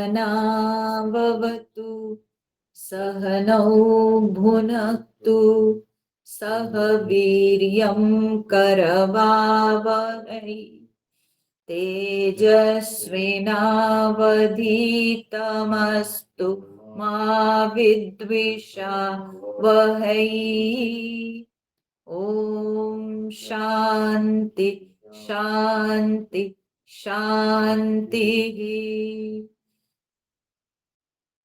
सहनाववतु सहनौ भुनक्तु सह वीर्यं करवावहै तेजस्विनावधीतमस्तु मा विद्विषावहै। ओम शांति शांति शांति।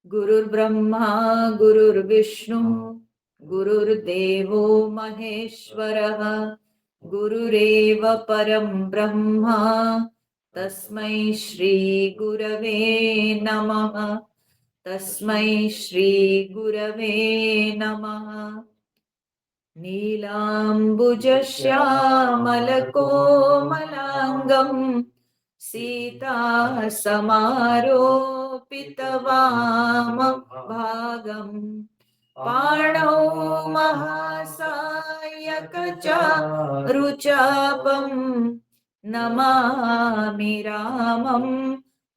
गुरुर्ब्रह्मा गुरुर्विष्णु गुरुर्देवो महेश्वरः गुरुरेव परं ब्रह्मा तस्मै श्री गुरवे नमः। तस्मै श्री गुरवे नमः। नीलाम्बुजश्यामलकोमलाङ्गं सीतासमारोपितवामभागम् पाणौ महासायकचारुचापं नमामि रामं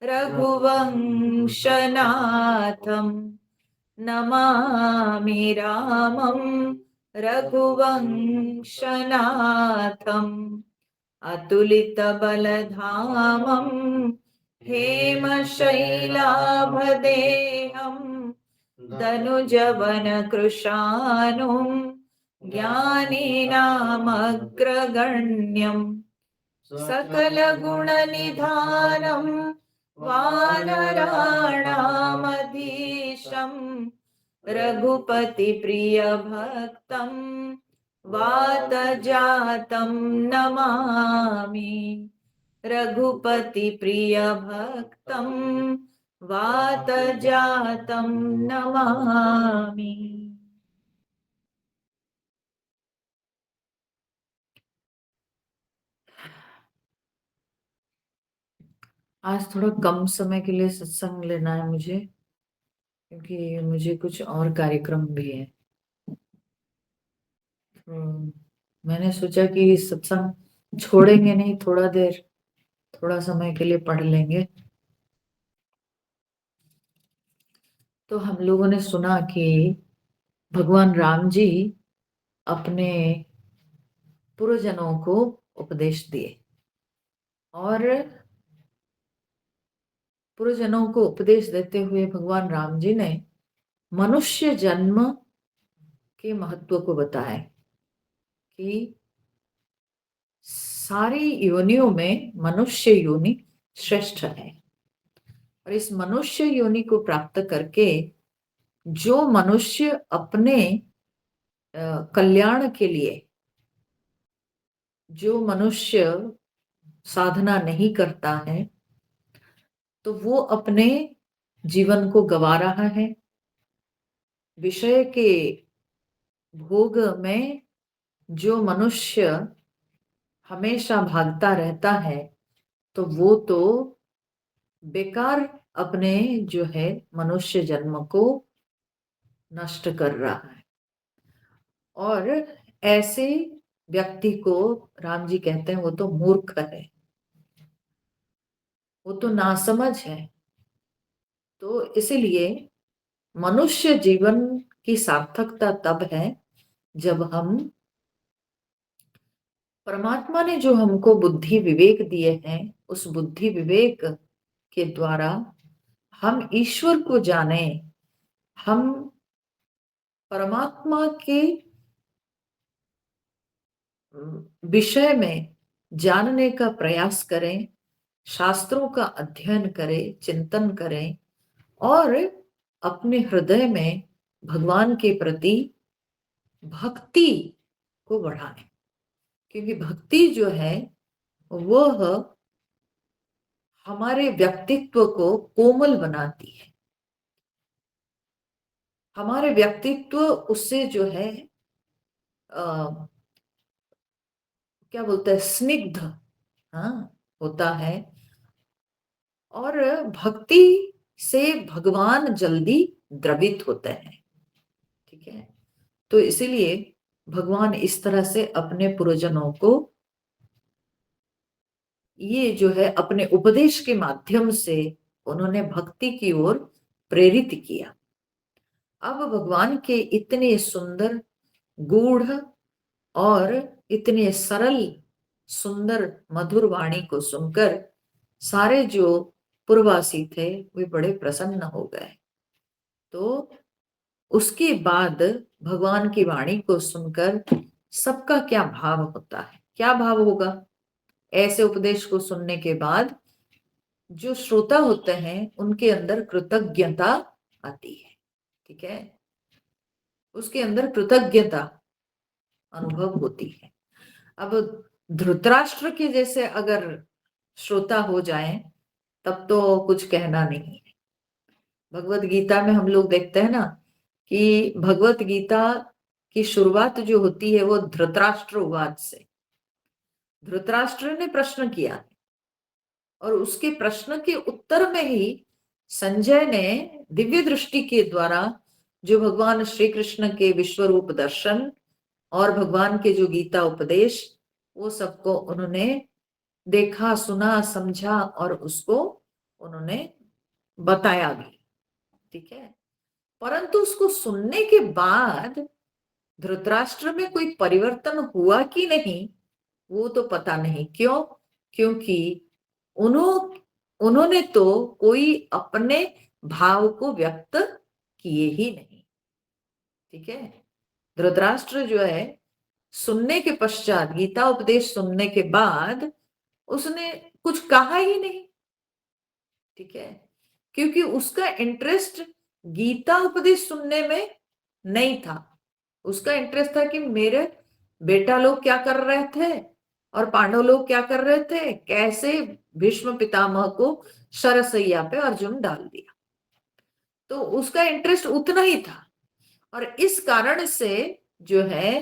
रघुवंशनाथम्। नमामि रामं रघुवंशनाथम्। अतुलितबलधामं हेमशैलाभदेहं दनुजवनकृशानुं ज्ञानीनामग्रगण्यं सकलगुणनिधानं वानराणामधीशं रघुपतिप्रियभक्तं वातजातं नमामि। रघुपतिप्रियभक्तं वातजातं नमामि। आज थोड़ा कम समय के लिए सत्संग लेना है मुझे, क्योंकि मुझे कुछ और कार्यक्रम भी है। मैंने सोचा कि सत्संग छोड़ेंगे नहीं, थोड़ा देर थोड़ा समय के लिए पढ़ लेंगे। तो हम लोगों ने सुना कि भगवान राम जी अपने पुरजनों को उपदेश दिए और पुरजनों को उपदेश देते हुए भगवान राम जी ने मनुष्य जन्म के महत्व को बताया कि सारी योनियों में मनुष्य योनि श्रेष्ठ है और इस मनुष्य योनि को प्राप्त करके जो मनुष्य अपने कल्याण के लिए, जो मनुष्य साधना नहीं करता है, तो वो अपने जीवन को गवा रहा है। विषय के भोग में जो मनुष्य हमेशा भागता रहता है, तो वो तो बेकार अपने जो है मनुष्य जन्म को नष्ट कर रहा है। और ऐसे व्यक्ति को राम जी कहते हैं वो तो मूर्ख है, वो तो नासमझ है। तो इसलिए मनुष्य जीवन की सार्थकता तब है जब हम, परमात्मा ने जो हमको बुद्धि विवेक दिए हैं, उस बुद्धि विवेक के द्वारा हम ईश्वर को जाने, हम परमात्मा के विषय में जानने का प्रयास करें, शास्त्रों का अध्ययन करें, चिंतन करें और अपने हृदय में भगवान के प्रति भक्ति को बढ़ाएं। क्योंकि भक्ति जो है वह हमारे व्यक्तित्व को कोमल बनाती है। हमारे व्यक्तित्व उससे जो है क्या बोलते हैं, स्निग्ध होता है। और भक्ति से भगवान जल्दी द्रवित होते हैं। ठीक है, तो इसीलिए भगवान इस तरह से अपने पुरजनों को ये जो है अपने उपदेश के माध्यम से उन्होंने भक्ति की ओर प्रेरित किया। अब भगवान के इतने सुंदर, गूढ़ और इतने सरल, सुंदर, मधुर वाणी को सुनकर सारे जो पुरवासी थे वे बड़े प्रसन्न हो गए। तो उसके बाद भगवान की वाणी को सुनकर सबका क्या भाव होता है, क्या भाव होगा? ऐसे उपदेश को सुनने के बाद जो श्रोता होते हैं उनके अंदर कृतज्ञता आती है। ठीक है, उसके अंदर कृतज्ञता अनुभव होती है। अब धृतराष्ट्र के जैसे अगर श्रोता हो जाएं तब तो कुछ कहना नहीं है। भगवत गीता में हम लोग देखते हैं ना कि भगवत गीता की शुरुआत जो होती है वो धृतराष्ट्रवाद से। धृतराष्ट्र ने प्रश्न किया और उसके प्रश्न के उत्तर में ही संजय ने दिव्य दृष्टि के द्वारा जो भगवान श्री कृष्ण के विश्व रूप दर्शन और भगवान के जो गीता उपदेश, वो सबको उन्होंने देखा, सुना, समझा और उसको उन्होंने बताया भी। ठीक है, परंतु उसको सुनने के बाद धृतराष्ट्र में कोई परिवर्तन हुआ कि नहीं वो तो पता नहीं। क्यों? क्योंकि उन्होंने तो कोई अपने भाव को व्यक्त किए ही नहीं। ठीक है, धृतराष्ट्र जो है सुनने के पश्चात, गीता उपदेश सुनने के बाद उसने कुछ कहा ही नहीं। ठीक है, क्योंकि उसका इंटरेस्ट गीता उपदेश सुनने में नहीं था। उसका इंटरेस्ट था कि मेरे बेटा लोग क्या कर रहे थे और पांडव लोग क्या कर रहे थे, कैसे भीष्म पितामह को शरसैया पे अर्जुन डाल दिया। तो उसका इंटरेस्ट उतना ही था और इस कारण से जो है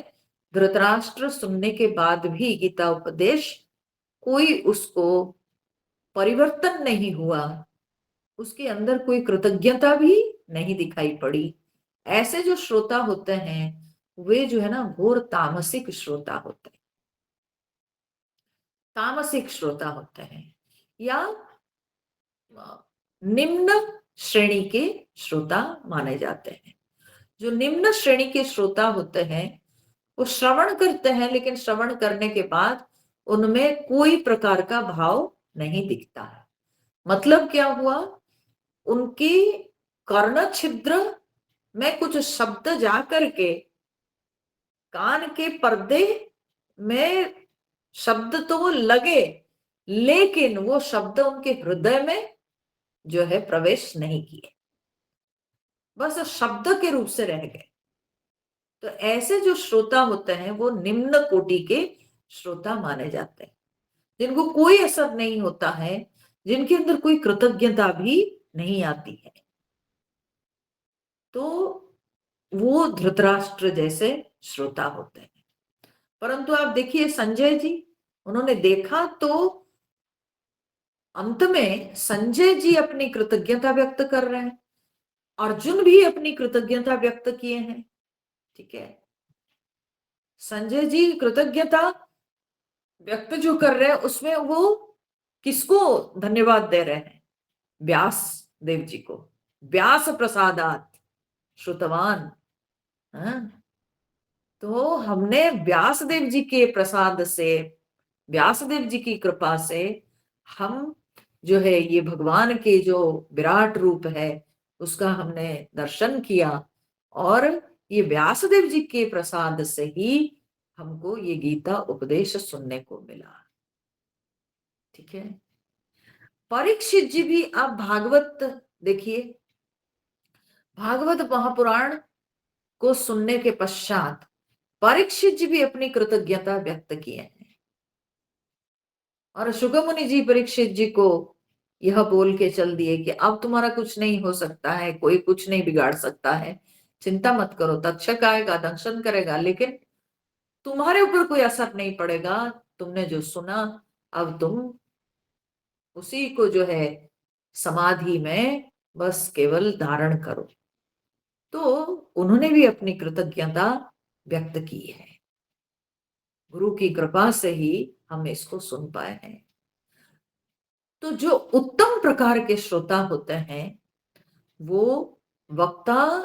धृतराष्ट्र सुनने के बाद भी गीता उपदेश कोई उसको परिवर्तन नहीं हुआ, उसके अंदर कोई कृतज्ञता भी नहीं दिखाई पड़ी। ऐसे जो श्रोता होते हैं वे जो है ना घोर तामसिक श्रोता होते हैं, तामसिक श्रोता होते हैं या निम्न श्रेणी के श्रोता माने जाते हैं। जो निम्न श्रेणी के श्रोता होते हैं वो श्रवण करते हैं, लेकिन श्रवण करने के बाद उनमें कोई प्रकार का भाव नहीं दिखता है। मतलब क्या हुआ, उनकी कर्ण छिद्र में कुछ शब्द जा करके कान के पर्दे में शब्द तो वो लगे, लेकिन वो शब्द उनके हृदय में जो है प्रवेश नहीं किए, बस शब्द के रूप से रह गए। तो ऐसे जो श्रोता होते हैं वो निम्न कोटि के श्रोता माने जाते हैं, जिनको कोई असर नहीं होता है, जिनके अंदर कोई कृतज्ञता भी नहीं आती है। तो वो धृतराष्ट्र जैसे श्रोता होते हैं। परंतु आप देखिए संजय जी, उन्होंने देखा तो अंत में संजय जी अपनी कृतज्ञता व्यक्त कर रहे हैं, अर्जुन भी अपनी कृतज्ञता व्यक्त किए हैं। ठीक है, संजय जी कृतज्ञता व्यक्त जो कर रहे हैं उसमें वो किसको धन्यवाद दे रहे हैं? व्यास देव जी को। व्यास प्रसादात श्रुतवान। हाँ? तो हमने व्यासदेव जी के प्रसाद से, व्यासदेव जी की कृपा से हम जो है ये भगवान के जो विराट रूप है उसका हमने दर्शन किया और ये व्यासदेव जी के प्रसाद से ही हमको ये गीता उपदेश सुनने को मिला। ठीक है, परीक्षित जी भी आप भागवत देखिए, भागवत महापुराण को सुनने के पश्चात परीक्षित जी भी अपनी कृतज्ञता व्यक्त किए हैं और शुकमुनि जी परीक्षित जी को यह बोल के चल दिए कि अब तुम्हारा कुछ नहीं हो सकता है, कोई कुछ नहीं बिगाड़ सकता है, चिंता मत करो, तक्षक आएगा, दंशन करेगा, लेकिन तुम्हारे ऊपर कोई असर नहीं पड़ेगा। तुमने जो सुना अब तुम उसी को जो है समाधि में बस केवल धारण करो। तो उन्होंने भी अपनी कृतज्ञता व्यक्त की है। गुरु की कृपा से ही हम इसको सुन पाए हैं। तो जो उत्तम प्रकार के श्रोता होते हैं, वो वक्ता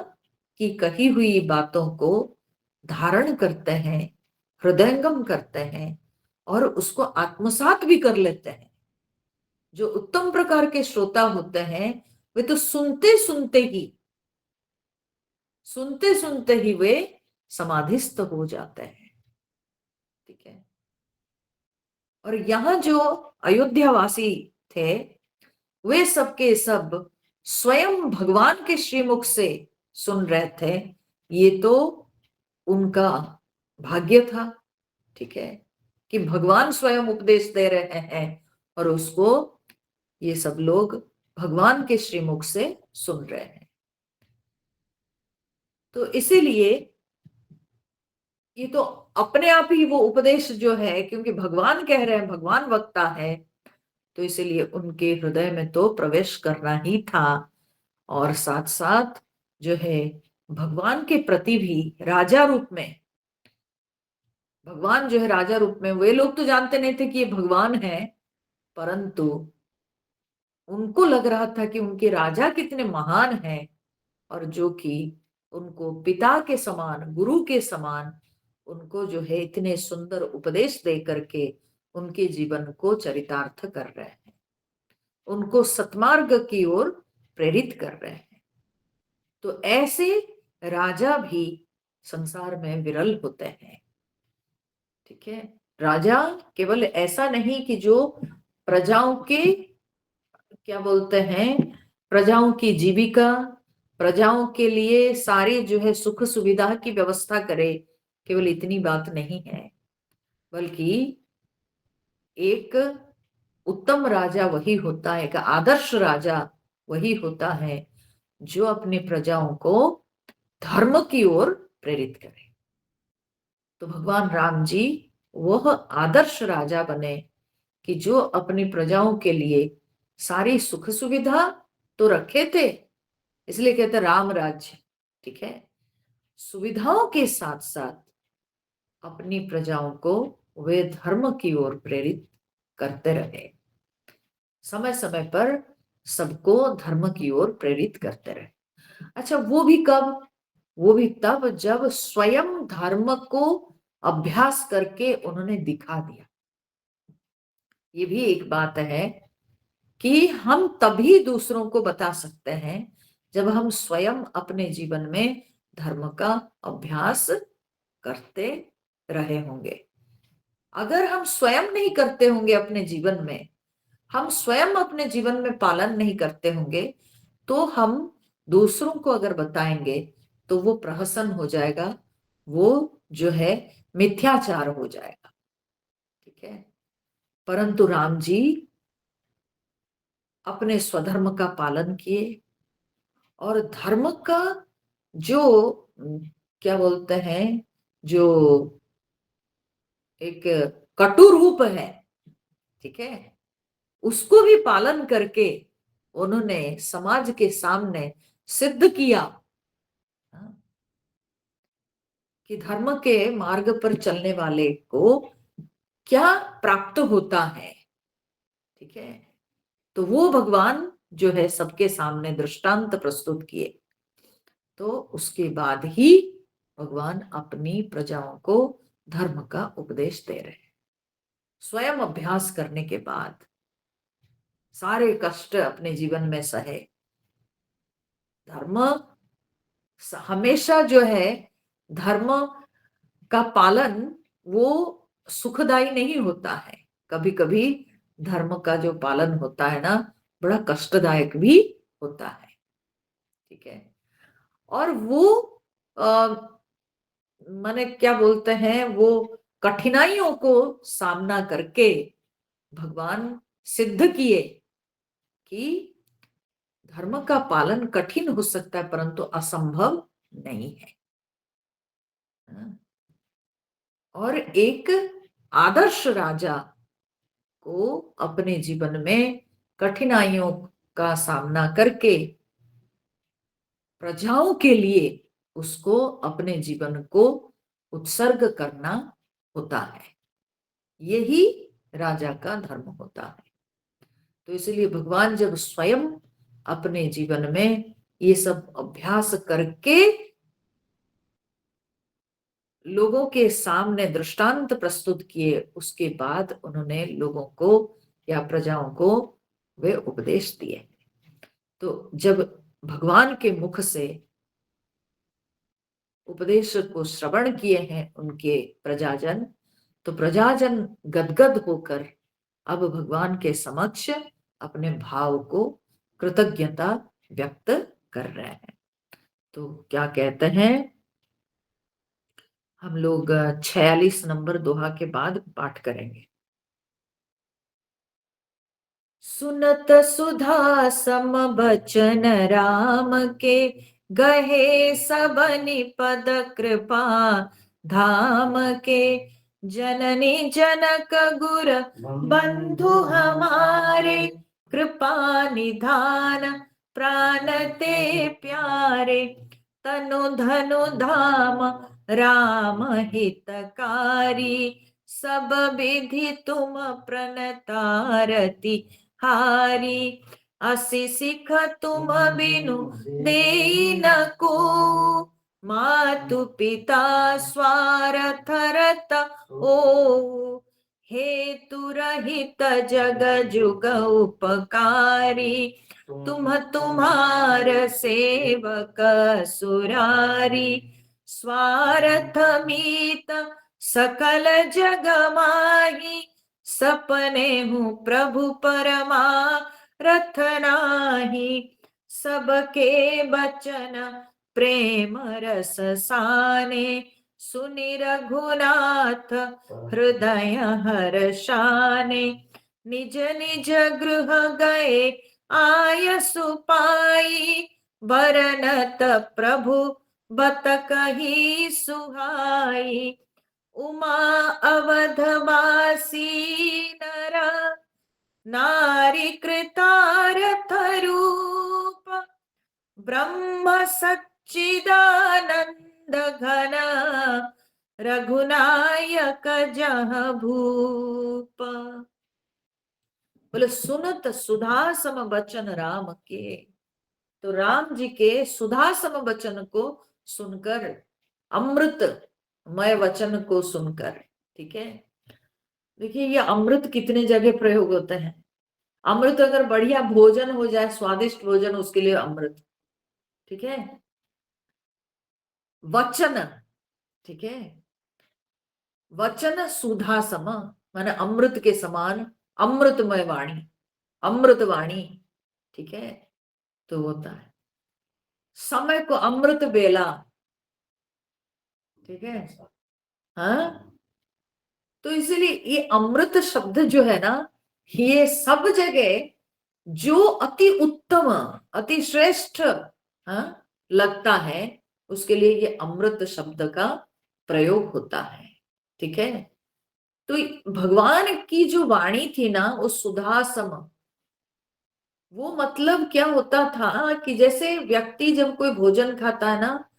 की कही हुई बातों को धारण करते हैं, हृदयंगम करते हैं और उसको आत्मसात भी कर लेते हैं। जो उत्तम प्रकार के श्रोता होते हैं, वे तो सुनते सुनते ही वे समाधिस्थ हो जाते हैं। ठीक है। और यहाँ जो अयोध्यावासी थे, वे सब के सब स्वयं भगवान के श्रीमुख से सुन रहे थे। ये तो उनका भाग्य था। ठीक है, कि भगवान स्वयं उपदेश दे रहे हैं और उसको ये सब लोग भगवान के श्रीमुख से सुन रहे हैं। तो इसीलिए ये तो अपने आप ही वो उपदेश जो है, क्योंकि भगवान कह रहे हैं, भगवान वक्ता है, तो इसीलिए उनके हृदय में तो प्रवेश करना ही था। और साथ साथ जो है भगवान के प्रति भी राजा रूप में, भगवान जो है राजा रूप में, वे लोग तो जानते नहीं थे कि ये भगवान है, परंतु उनको लग रहा था कि उनके राजा कितने महान हैं और जो कि उनको पिता के समान, गुरु के समान, उनको जो है इतने सुंदर उपदेश दे करके उनके जीवन को चरितार्थ कर रहे हैं, उनको सतमार्ग की ओर प्रेरित कर रहे हैं। तो ऐसे राजा भी संसार में विरल होते हैं। ठीक है, राजा केवल ऐसा नहीं कि जो प्रजाओं के, क्या बोलते हैं, प्रजाओं की जीविका, प्रजाओं के लिए सारी जो है सुख सुविधा की व्यवस्था करे, केवल इतनी बात नहीं है, बल्कि एक उत्तम राजा वही होता है, एक आदर्श राजा वही होता है जो अपनी प्रजाओं को धर्म की ओर प्रेरित करे। तो भगवान राम जी वह आदर्श राजा बने कि जो अपनी प्रजाओं के लिए सारी सुख सुविधा तो रखे थे, इसलिए कहते राम राज्य। ठीक है, सुविधाओं के साथ साथ अपनी प्रजाओं को वे धर्म की ओर प्रेरित करते रहे, समय समय पर सबको धर्म की ओर प्रेरित करते रहे। अच्छा, वो भी कब? वो भी तब जब स्वयं धर्म को अभ्यास करके उन्होंने दिखा दिया। ये भी एक बात है कि हम तभी दूसरों को बता सकते हैं जब हम स्वयं अपने जीवन में धर्म का अभ्यास करते रहे होंगे। अगर हम स्वयं नहीं करते होंगे अपने जीवन में, हम स्वयं अपने जीवन में पालन नहीं करते होंगे, तो हम दूसरों को अगर बताएंगे तो वो प्रहसन हो जाएगा, वो जो है मिथ्याचार हो जाएगा। ठीक है, परंतु राम जी अपने स्वधर्म का पालन किए और धर्म का जो क्या बोलते हैं, जो एक कटु रूप है, ठीक है, उसको भी पालन करके उन्होंने समाज के सामने सिद्ध किया कि धर्म के मार्ग पर चलने वाले को क्या प्राप्त होता है। ठीक है, तो वो भगवान जो है सबके सामने दृष्टांत प्रस्तुत किए। तो उसके बाद ही भगवान अपनी प्रजाओं को धर्म का उपदेश दे रहे हैं। स्वयं अभ्यास करने के बाद, सारे कष्ट अपने जीवन में सहे, धर्म हमेशा जो है, धर्म का पालन वो सुखदायी नहीं होता है। कभी कभी धर्म का जो पालन होता है ना, बड़ा कष्टदायक भी होता है। ठीक है, और वो माने क्या बोलते हैं, वो कठिनाइयों को सामना करके भगवान सिद्ध किए कि धर्म का पालन कठिन हो सकता है परंतु असंभव नहीं है। और एक आदर्श राजा को अपने जीवन में कठिनाइयों का सामना करके प्रजाओं के लिए उसको अपने जीवन को उत्सर्ग करना होता है। यही राजा का धर्म होता है। तो इसलिए भगवान जब स्वयं अपने जीवन में ये सब अभ्यास करके लोगों के सामने दृष्टांत प्रस्तुत किए, उसके बाद उन्होंने लोगों को या प्रजाओं को वे उपदेश दिए। तो जब भगवान के मुख से उपदेश को श्रवण किए हैं उनके प्रजाजन, तो प्रजाजन गदगद होकर अब भगवान के समक्ष अपने भाव को, कृतज्ञता व्यक्त कर रहे हैं। तो क्या कहते हैं, हम लोग 46 नंबर दोहा के बाद पाठ करेंगे। सुनत सुधा सम बचन राम के, गहे सबनि पद कृपा धाम के। जननी जनक गुर बंधु हमारे, कृपा निधान प्राण ते प्यारे। तनु धनु धाम राम हितकारी, सब विधि तुम प्रणतारती हारी। असी सिख तुम बिनु देई न को, मातु पिता स्वार्थ रत ओ। हेतु रहित जग जुग उपकारी, तुम तुम्हार सेवक सुरारी। स्वार्थ मीत सकल जग माही, सपने हूँ प्रभु परमा रथ नाही। सबके बचन प्रेम रस साने, सुनि रघुनाथ हृदय हर्षाने। निज निज गृह गए आय सुपाई, बरनत प्रभु बत कही सुहाई। उमा अवधवासी नर, नारी कृतार्थ रूप। ब्रह्म सच्चिदानंद घन, रघुनायक जह भूप। बोले सुनत सुधा सम बचन राम के। तो राम जी के सुधा सम वचन को सुनकर, अमृतमय वचन को सुनकर, ठीक है। देखिए ये अमृत कितने जगह प्रयोग होते हैं। अमृत अगर बढ़िया भोजन हो जाए, स्वादिष्ट भोजन, उसके लिए अमृत, ठीक है। वचन, ठीक है, वचन सुधा सम माने अमृत के समान, अमृतमय वाणी, अमृत वाणी, ठीक है। तो होता है समय को अमृत बेला, ठीक है। हाँ, तो इसीलिए ये अमृत शब्द जो है ना, ये सब जगह जो अति उत्तम, अति श्रेष्ठ, हाँ, लगता है, उसके लिए ये अमृत शब्द का प्रयोग होता है, ठीक है। तो भगवान की जो वाणी थी ना, वो सुधा सम, वो मतलब क्या होता था कि जैसे व्यक्ति जब कोई भोजन खाता है ना,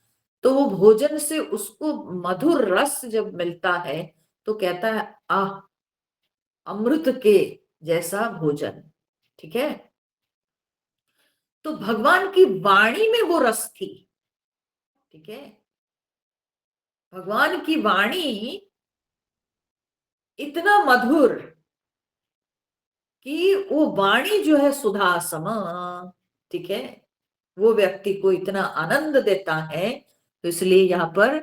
तो वो भोजन से उसको मधुर रस जब मिलता है, तो कहता है आह, अमृत के जैसा भोजन, ठीक है। तो भगवान की वाणी में वो रस थी, ठीक है। भगवान की वाणी इतना मधुर कि वो वाणी जो है सुधा सम, ठीक है, वो व्यक्ति को इतना आनंद देता है। तो इसलिए यहाँ पर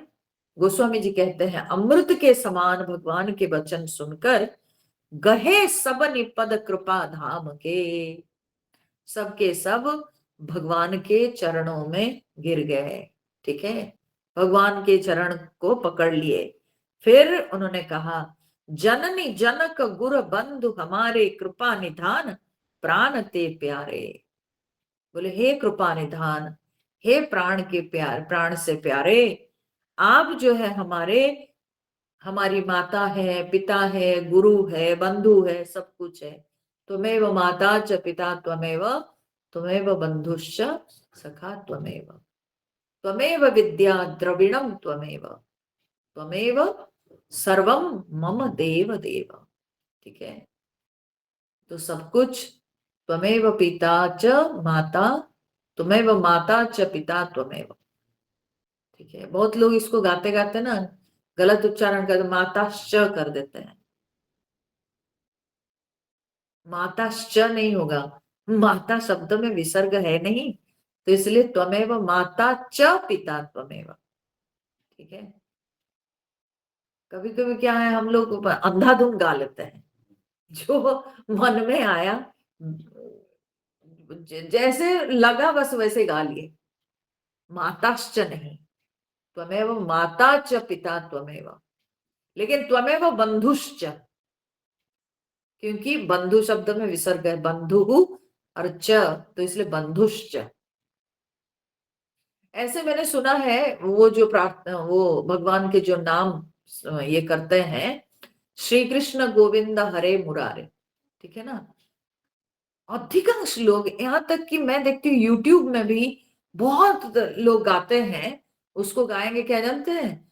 गोस्वामी जी कहते हैं, अमृत के समान भगवान के वचन सुनकर गहे सब निपद कृपा धाम के। सबके सब भगवान के चरणों में गिर गए, ठीक है, भगवान के चरण को पकड़ लिए। फिर उन्होंने कहा, जननी जनक गुर बंधु हमारे, कृपा निधान प्राण ते प्यारे। बोले हे कृपा निधान, हे प्राण के प्यार, प्राण से प्यारे, आप जो है हमारे, हमारी माता है, पिता है, गुरु है, बंधु है, सब कुछ है। त्वमेव माता च पिता त्वमेव, त्वमेव बंधुश्च सखा त्वमेव, त्वमेव विद्या द्रविणम त्वमेव, त्वमेव सर्वम मम देव देव, ठीक है। तो सब कुछ त्वमेव पिता च माता, त्वमेव माता च पिता त्वमेव। ठीक है, बहुत लोग इसको गाते गाते ना गलत उच्चारण कर माताश्च कर देते हैं। माताश्च नहीं होगा, माता शब्द में विसर्ग है नहीं, तो इसलिए त्वमेव माता च पिता त्वमेव। ठीक है, कभी कभी क्या है हम लोग अंधाधुन गा लेते हैं, जो मन में आया, जैसे लगा बस वैसे गा लिए। माताश्च नहीं, त्वमेव माता च पिता त्वमेव। लेकिन त्वमेव बंधुश्च, क्योंकि बंधु शब्द में विसर्ग है, बंधु और च, तो इसलिए बंधुश्च। ऐसे मैंने सुना है, वो जो प्रार्थना, वो भगवान के जो नाम ये करते हैं, श्री कृष्ण गोविंद हरे मुरारे, ठीक है ना, अधिकांश लोग, यहाँ तक कि मैं देखती हूँ यूट्यूब में भी बहुत लोग गाते हैं, उसको गाएंगे क्या जानते हैं,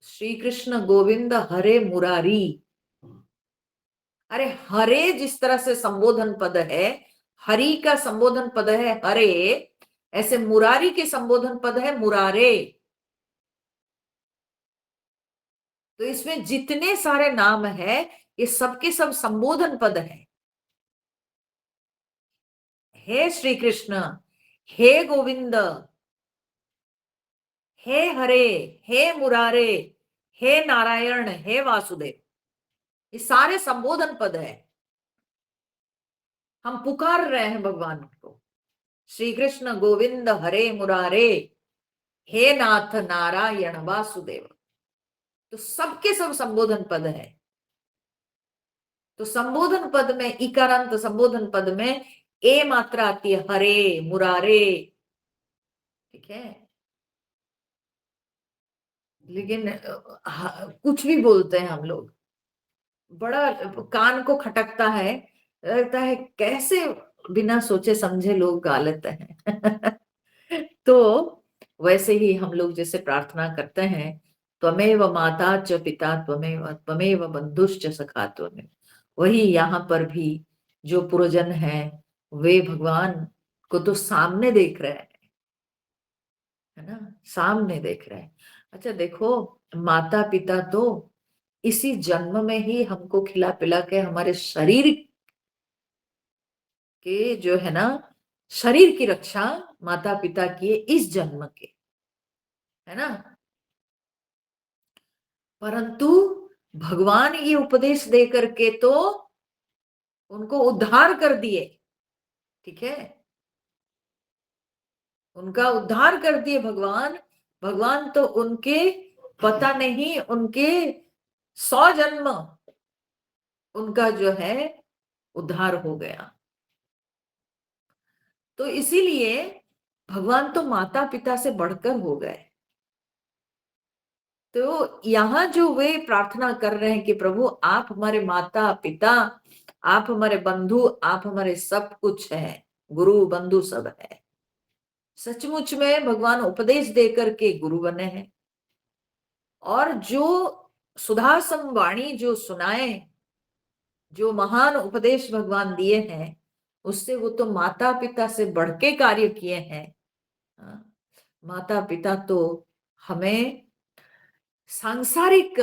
श्री कृष्ण गोविंद हरे मुरारी। अरे हरे जिस तरह से संबोधन पद है, हरि का संबोधन पद है हरे, ऐसे मुरारी के संबोधन पद है मुरारे। तो इसमें जितने सारे नाम है, ये सबके सब संबोधन पद है। हे श्री कृष्ण, हे गोविंद, हे हरे, हे मुरारे, हे नारायण, हे वासुदेव, ये सारे संबोधन पद है। हम पुकार रहे हैं भगवान को, श्री कृष्ण गोविंद हरे मुरारे, हे नाथ नारायण वासुदेव। तो सबके सब संबोधन पद है। तो संबोधन पद में, इकारांत संबोधन पद में ए मात्रा आती है, हरे मुरारे। ठीक है, लेकिन कुछ भी बोलते हैं हम लोग, बड़ा कान को खटकता है, लगता है कैसे बिना सोचे समझे लोग गा लेते हैं। तो वैसे ही हम लोग जैसे प्रार्थना करते हैं, त्वमेव माता च पिता त्वमेव, त्वमेव बंधुश्च सखा त्वमेव, वही यहाँ पर भी जो पुरजन है, वे भगवान को तो सामने देख रहे हैं, है ना, सामने देख रहे हैं। अच्छा देखो, माता पिता तो इसी जन्म में ही हमको खिला पिला के हमारे शरीर के जो है ना, शरीर की रक्षा माता पिता किए इस जन्म के, है ना। परंतु भगवान ये उपदेश दे करके तो उनको उद्धार कर दिए। ठीक है, उनका उद्धार कर दिए भगवान। भगवान तो उनके पता नहीं, उनके 100 जन्म उनका जो है उद्धार हो गया। तो इसीलिए भगवान तो माता पिता से बढ़कर हो गए। तो यहाँ जो वे प्रार्थना कर रहे हैं कि प्रभु आप हमारे माता पिता, आप हमारे बंधु, आप हमारे सब कुछ है, गुरु बंधु सब है। सचमुच में भगवान उपदेश देकर के गुरु बने हैं, और जो सुधासम वाणी जो सुनाए, जो महान उपदेश भगवान दिए हैं, उससे वो तो माता पिता से बढ़ के कार्य किए हैं। हाँ, माता पिता तो हमें सांसारिक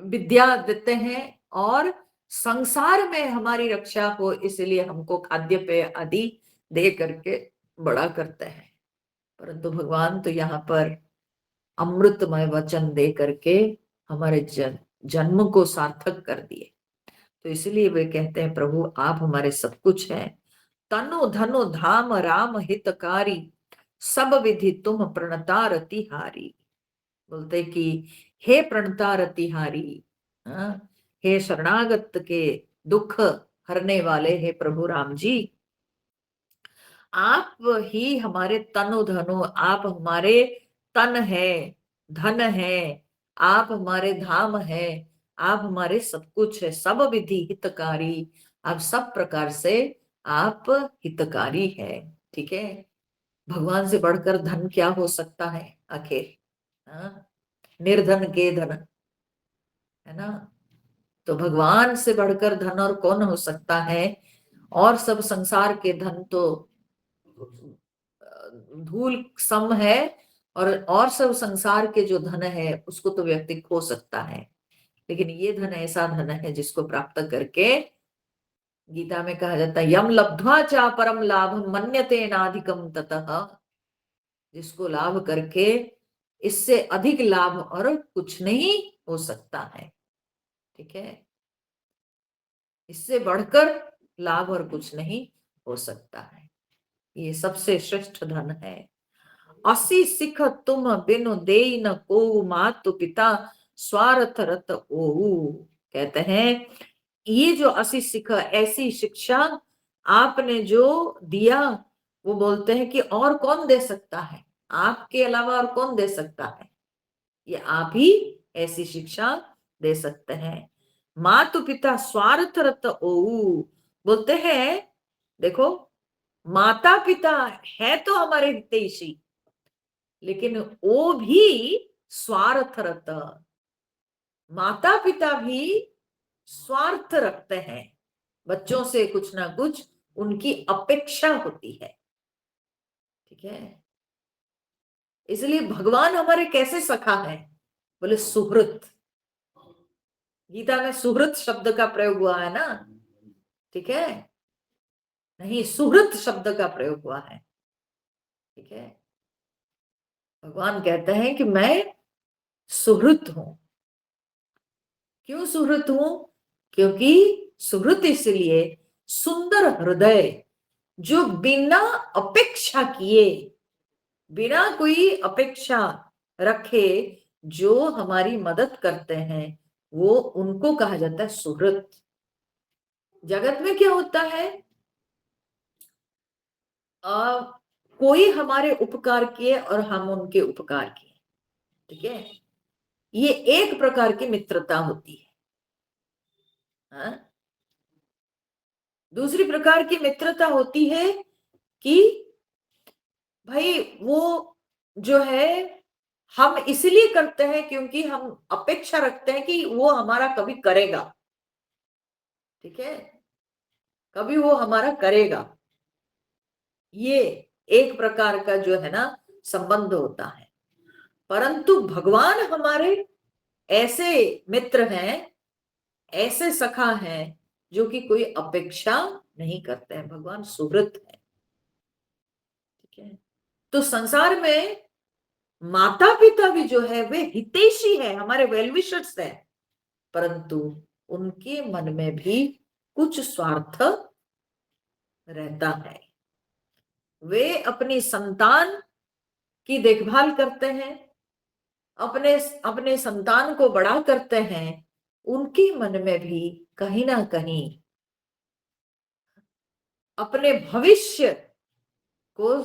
विद्या देते हैं, और संसार में हमारी रक्षा हो, इसलिए हमको खाद्य पेय आदि दे करके बड़ा करते हैं। परंतु भगवान तो यहाँ पर अमृतमय वचन दे करके हमारे जन्म को सार्थक कर दिए। तो इसलिए वे कहते हैं प्रभु आप हमारे सब कुछ हैं, तनु धनु धाम राम हितकारी, सब विधि तुम प्रणतारति हारी। बोलते कि हे प्रणतारति हारी, हाँ, हे शरणागत के दुख हरने वाले, हे प्रभु राम जी, आप ही हमारे तनु धनु, आप हमारे तन है, धन है, आप हमारे धाम है, आप हमारे सब कुछ है, सब विधि हितकारी, आप सब प्रकार से आप हितकारी है। ठीक है, भगवान से बढ़कर धन क्या हो सकता है आखिर, हाँ? निर्धन के धन, है ना। तो भगवान से बढ़कर धन और कौन हो सकता है। और सब संसार के धन तो धूल सम है, और सब संसार के जो धन है उसको तो व्यक्ति खो सकता है, लेकिन ये धन ऐसा धन है जिसको प्राप्त करके गीता में कहा जाता है यम लब्ध्वा चा परम लाभ मन्यते नाधिकम ततः। जिसको लाभ करके इससे अधिक लाभ और कुछ नहीं हो सकता है। ठीक है, इससे बढ़कर लाभ और कुछ नहीं हो सकता है। ये सबसे श्रेष्ठ धन है। असी सिख तुम बिनु देई न को मातु पिता स्वार्थ रत ओहु। कहते हैं ये जो असी सिख, ऐसी शिक्षा आपने जो दिया, वो बोलते हैं कि और कौन दे सकता है, आपके अलावा और कौन दे सकता है, ये आप ही ऐसी शिक्षा दे सकते हैं। मातु पिता स्वार्थ रत ओहु। बोलते हैं देखो, माता पिता है तो हमारे हितैषी, लेकिन वो भी स्वार्थरत। माता पिता भी स्वार्थ रखते हैं, बच्चों से कुछ ना कुछ उनकी अपेक्षा होती है। ठीक है, इसलिए भगवान हमारे कैसे सखा है, बोले सुहृत। गीता में सुहृत शब्द का प्रयोग हुआ है ना। ठीक है, नहीं, सुहृत शब्द का प्रयोग हुआ है। ठीक है, भगवान कहते हैं कि मैं सुहृत हूं। क्यों सुहृत हूं? क्योंकि सुहृत इसलिए सुंदर हृदय, जो बिना अपेक्षा किए, बिना कोई अपेक्षा रखे जो हमारी मदद करते हैं, वो उनको कहा जाता है सुहृत। जगत में क्या होता है, आ, कोई हमारे उपकार किए और हम उनके उपकार किए। ठीक है, ये एक प्रकार की मित्रता होती है। हाँ? दूसरी प्रकार की मित्रता होती है कि भाई वो जो है हम इसलिए करते हैं क्योंकि हम अपेक्षा रखते हैं कि वो हमारा कभी करेगा। ठीक है, कभी वो हमारा करेगा। ये एक प्रकार का जो है ना संबंध होता है। परंतु भगवान हमारे ऐसे मित्र हैं, ऐसे सखा हैं जो कि कोई अपेक्षा नहीं करते हैं। भगवान सुहृत है। ठीक है, तो संसार में माता पिता भी जो है वे हितैषी है, हमारे वेलविशर्स है, परंतु उनके मन में भी कुछ स्वार्थ रहता है। वे अपनी संतान की देखभाल करते हैं, अपने अपने संतान को बड़ा करते हैं, उनके मन में भी कहीं ना कहीं अपने भविष्य को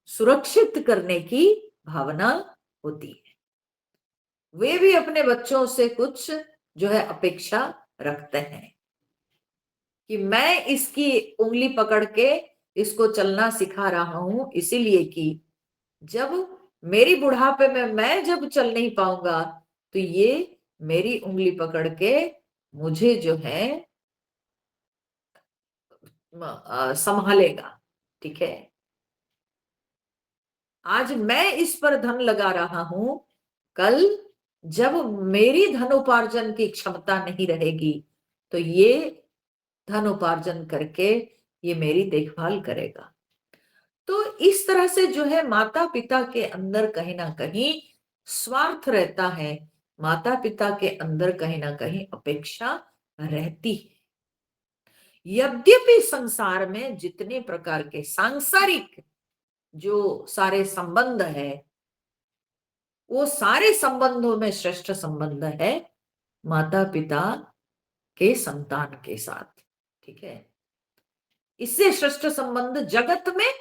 सुरक्षित करने की भावना होती है। वे भी अपने बच्चों से कुछ जो है अपेक्षा रखते हैं कि मैं इसकी उंगली पकड़ के इसको चलना सिखा रहा हूं, इसीलिए कि जब मेरी बुढ़ापे में मैं जब चल नहीं पाऊंगा तो ये मेरी उंगली पकड़ के मुझे जो है संभालेगा। ठीक है, आज मैं इस पर धन लगा रहा हूं, कल जब मेरी धनोपार्जन की क्षमता नहीं रहेगी तो ये धन उपार्जन करके ये मेरी देखभाल करेगा। तो इस तरह से जो है माता पिता के अंदर कहीं ना कहीं स्वार्थ रहता है, माता पिता के अंदर कहीं ना कहीं अपेक्षा रहती है। यद्यपि संसार में जितने प्रकार के सांसारिक जो सारे संबंध है, वो सारे संबंधों में श्रेष्ठ संबंध है माता पिता के संतान के साथ। ठीक है, इससे श्रेष्ठ संबंध जगत में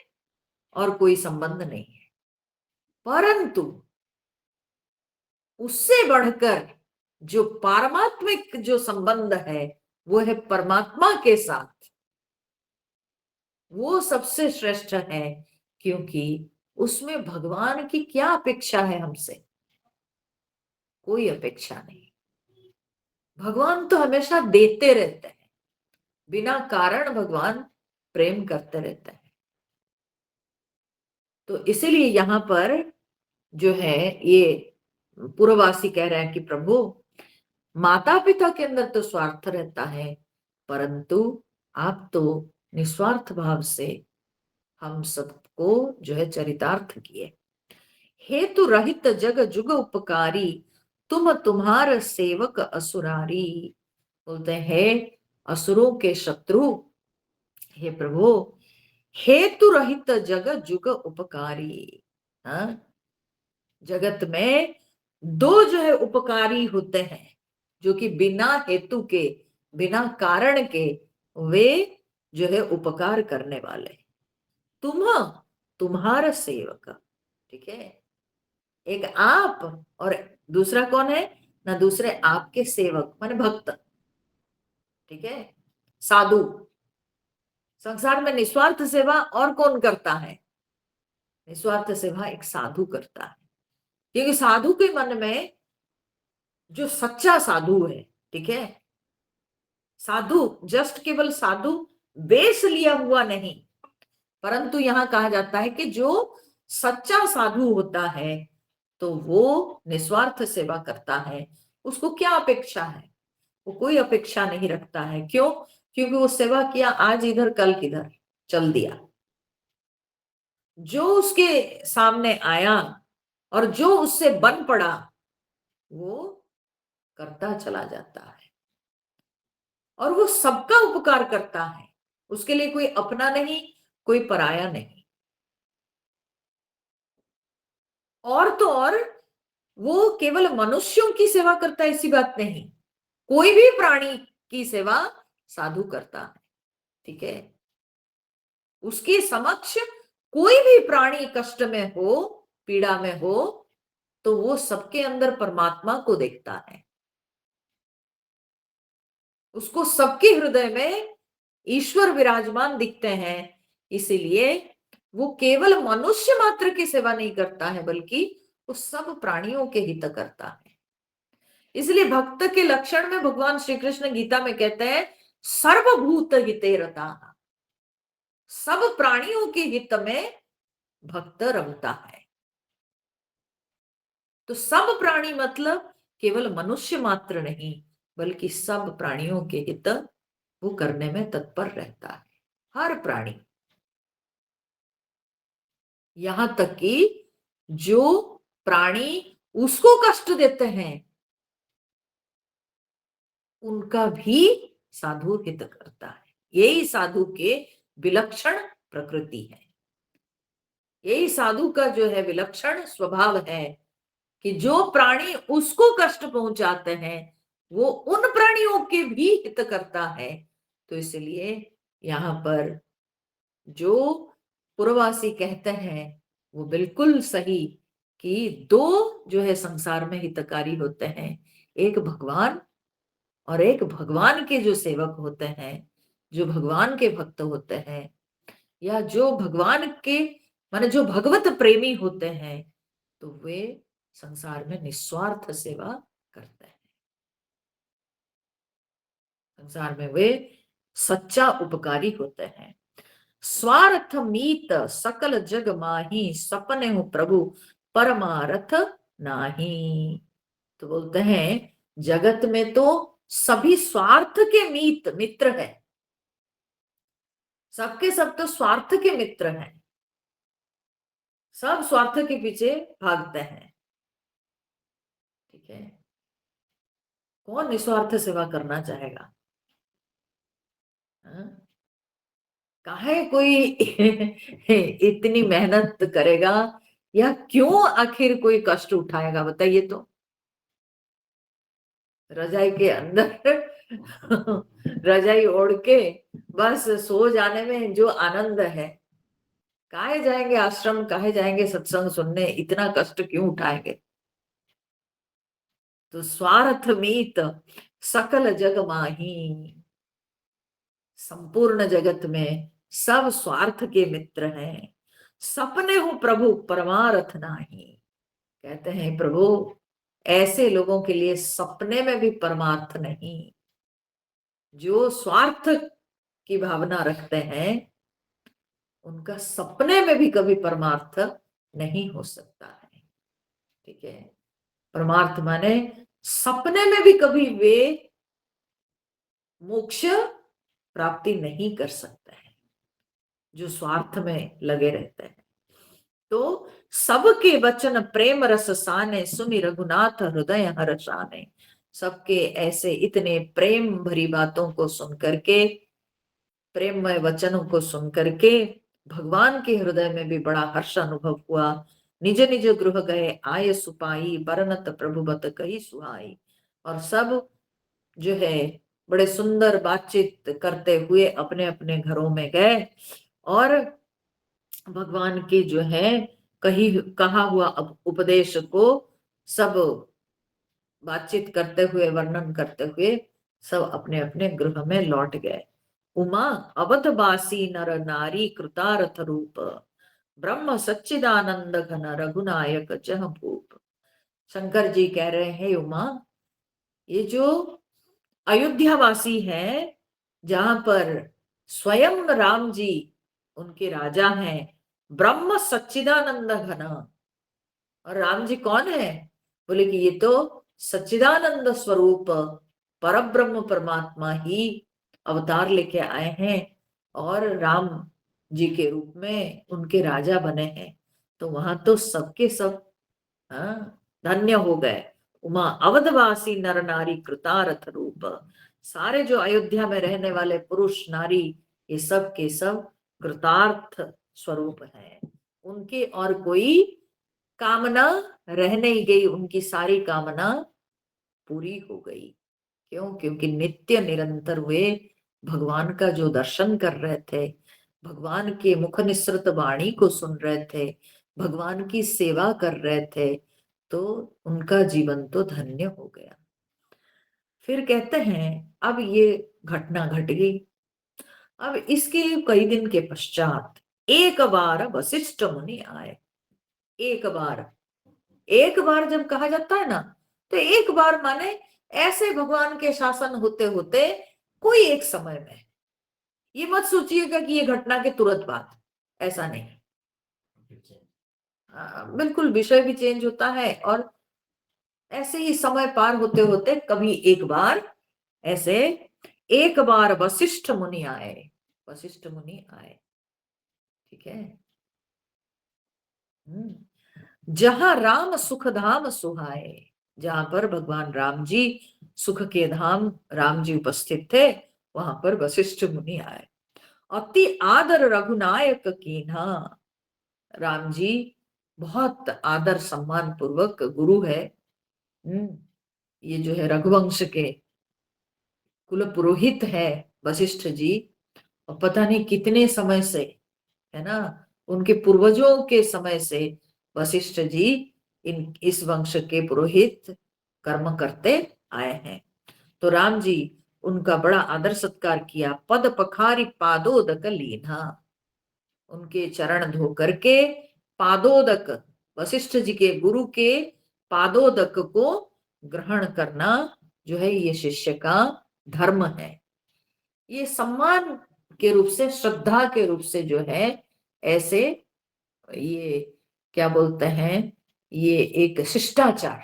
और कोई संबंध नहीं है। परंतु उससे बढ़कर जो पारमात्मिक जो संबंध है वो है परमात्मा के साथ, वो सबसे श्रेष्ठ है, क्योंकि उसमें भगवान की क्या अपेक्षा है हमसे, कोई अपेक्षा नहीं। भगवान तो हमेशा देते रहते हैं, बिना कारण भगवान प्रेम करते रहते हैं। तो इसीलिए यहाँ पर जो है ये पूर्ववासी कह रहे हैं कि प्रभु, माता पिता के अंदर तो स्वार्थ रहता है, परंतु आप तो निस्वार्थ भाव से हम सबको जो है चरितार्थ किए। हेतु रहित जग जुग उपकारी, तुम तुम्हार सेवक असुरारी। बोलते हैं असुरों के शत्रु, हे प्रभु, हेतु रहित जग जुग उपकारी। हाँ, जगत में दो जो है उपकारी होते हैं, जो कि बिना हेतु के, बिना कारण के वे जो है उपकार करने वाले। तुम, तुम्हारा सेवक, ठीक है, एक आप और दूसरा कौन है ना, दूसरे आपके सेवक माने भक्त, ठीक है, साधु। संसार में निस्वार्थ सेवा और कौन करता है? निस्वार्थ सेवा एक साधु करता है, क्योंकि साधु के मन में जो सच्चा साधु है, ठीक है, साधु जस्ट केवल साधु वेश लिया हुआ नहीं, परंतु यहां कहा जाता है कि जो सच्चा साधु होता है तो वो निस्वार्थ सेवा करता है। उसको क्या अपेक्षा है? वो कोई अपेक्षा नहीं रखता है। क्यों? क्योंकि वो सेवा किया, आज इधर कल किधर, चल दिया। जो उसके सामने आया और जो उससे बन पड़ा वो करता चला जाता है, और वो सबका उपकार करता है। उसके लिए कोई अपना नहीं, कोई पराया नहीं। और तो और वो केवल मनुष्यों की सेवा करता है ऐसी बात नहीं, कोई भी प्राणी की सेवा साधु करता है, ठीक है। उसके समक्ष कोई भी प्राणी कष्ट में हो, पीड़ा में हो, तो वो सबके अंदर परमात्मा को देखता है। उसको सबके हृदय में ईश्वर विराजमान दिखते हैं। इसीलिए वो केवल मनुष्य मात्र की सेवा नहीं करता है, बल्कि वो सब प्राणियों के हित करता है। इसलिए भक्त के लक्षण में भगवान श्री कृष्ण गीता में कहते हैं सर्वभूत हिते रता, सब प्राणियों के हित में भक्त रमता है। तो सब प्राणी मतलब केवल मनुष्य मात्र नहीं, बल्कि सब प्राणियों के हित वो करने में तत्पर रहता है, हर प्राणी। यहां तक कि जो प्राणी उसको कष्ट देते हैं उनका भी साधु हित करता है। यही साधु के विलक्षण प्रकृति है, यही साधु का जो है विलक्षण स्वभाव है कि जो प्राणी उसको कष्ट पहुंचाते हैं वो उन प्राणियों के भी हित करता है। तो इसलिए यहां पर जो पूर्ववासी कहते हैं वो बिल्कुल सही कि दो जो है संसार में हितकारी होते हैं, एक भगवान और एक भगवान के जो सेवक होते हैं, जो भगवान के भक्त होते हैं, या जो भगवान के माने जो भगवत प्रेमी होते हैं, तो वे संसार में निस्वार्थ सेवा करते हैं। संसार में वे सच्चा उपकारी होते हैं। स्वार्थ मीत सकल जग माही, सपने हूं प्रभु परमारथ नाही। तो बोलते हैं जगत में तो सभी स्वार्थ के मीत मित्र है, सबके सब तो स्वार्थ के मित्र हैं, सब स्वार्थ के पीछे भागते हैं, ठीक है। कौन निस्वार्थ सेवा करना चाहेगा? हाँ? काहे कोई इतनी मेहनत करेगा, या क्यों आखिर कोई कष्ट उठाएगा, बताइए तो। रजाई के अंदर रजाई ओढ़ के बस सो जाने में जो आनंद है, काहे जाएंगे आश्रम, काहे जाएंगे सत्संग सुनने, इतना कष्ट क्यों उठाएंगे? तो स्वार्थ मीत सकल जग माही, संपूर्ण जगत में सब स्वार्थ के मित्र हैं। सपने हूं प्रभु परमारथ नाही, कहते हैं प्रभु ऐसे लोगों के लिए सपने में भी परमार्थ नहीं। जो स्वार्थ की भावना रखते हैं उनका सपने में भी कभी परमार्थ नहीं हो सकता है। ठीक है, परमार्थ माने सपने में भी कभी वे मोक्ष प्राप्ति नहीं कर सकते हैं जो स्वार्थ में लगे रहते हैं। तो सबके वचन प्रेम रस साने, सुनि रघुनाथ हृदय हर्षाने। सबके ऐसे इतने प्रेम भरी बातों को सुन करके, प्रेममय वचनों को सुन करके भगवान के हृदय में भी बड़ा हर्ष अनुभव हुआ। निज निज गृह गए आय सुपाई, बरनत प्रभुबत कही सुहाई। और सब जो है बड़े सुंदर बातचीत करते हुए अपने अपने घरों में गए और भगवान के जो है कहा हुआ उपदेश को सब बातचीत करते हुए, वर्णन करते हुए सब अपने अपने गृह में लौट गए। उमा अवधवासी नर नारी कृतार्थ रूप, ब्रह्म सच्चिदानंद घन रघुनायक जह भूप। शंकर जी कह रहे हैं उमा, ये जो अयोध्यावासी है, जहां पर स्वयं राम जी उनके राजा हैं, ब्रह्म सच्चिदानंद घन। और राम जी कौन है? बोले कि ये तो सच्चिदानंद स्वरूप परब्रह्म परमात्मा ही अवतार लेके आए हैं और राम जी के रूप में उनके राजा बने हैं। तो वहां तो सबके सब धन्य हो गए। उमा अवधवासी नर नारी कृतार्थ रूप, सारे जो अयोध्या में रहने वाले पुरुष नारी ये सब के सब कृतार्थ स्वरूप है। उनकी और कोई कामना रह नहीं गई, उनकी सारी कामना पूरी हो गई। क्यों? क्योंकि नित्य निरंतर वे भगवान का जो दर्शन कर रहे थे, भगवान के मुख निसृत वाणी को सुन रहे थे, भगवान की सेवा कर रहे थे, तो उनका जीवन तो धन्य हो गया। फिर कहते हैं अब ये घटना घट गई। अब इसके कई दिन के पश्चात एक बार वशिष्ठ मुनि आए। एक बार, एक बार जब कहा जाता है ना, तो एक बार माने ऐसे भगवान के शासन होते होते कोई एक समय में। ये मत सोचिएगा कि ये घटना के तुरंत बाद, ऐसा नहीं। बिल्कुल विषय भी चेंज होता है और ऐसे ही समय पार होते होते कभी एक बार ऐसे एक बार वशिष्ठ मुनि आए। वशिष्ठ मुनि आए, ठीक है। जहां राम सुख धाम सुहाए, जहां पर भगवान राम जी सुख के धाम राम जी उपस्थित थे, वहां पर वशिष्ठ मुनि आए। अति आदर रघुनायक कीन्हा, राम जी बहुत आदर सम्मान पूर्वक गुरु है। ये जो है रघुवंश के कुल पुरोहित है वशिष्ठ जी, और पता नहीं कितने समय से, है ना, उनके पूर्वजों के समय से वशिष्ठ जी इस वंश के पुरोहित कर्म करते आए हैं। तो राम जी उनका बड़ा आदर सत्कार किया। पद पखारी पादोदक लीना, उनके चरण धो करके पादोदक, वशिष्ठ जी के गुरु के पादोदक को ग्रहण करना जो है ये शिष्य का धर्म है। ये सम्मान के रूप से, श्रद्धा के रूप से जो है ऐसे, ये क्या बोलते हैं, ये एक शिष्टाचार,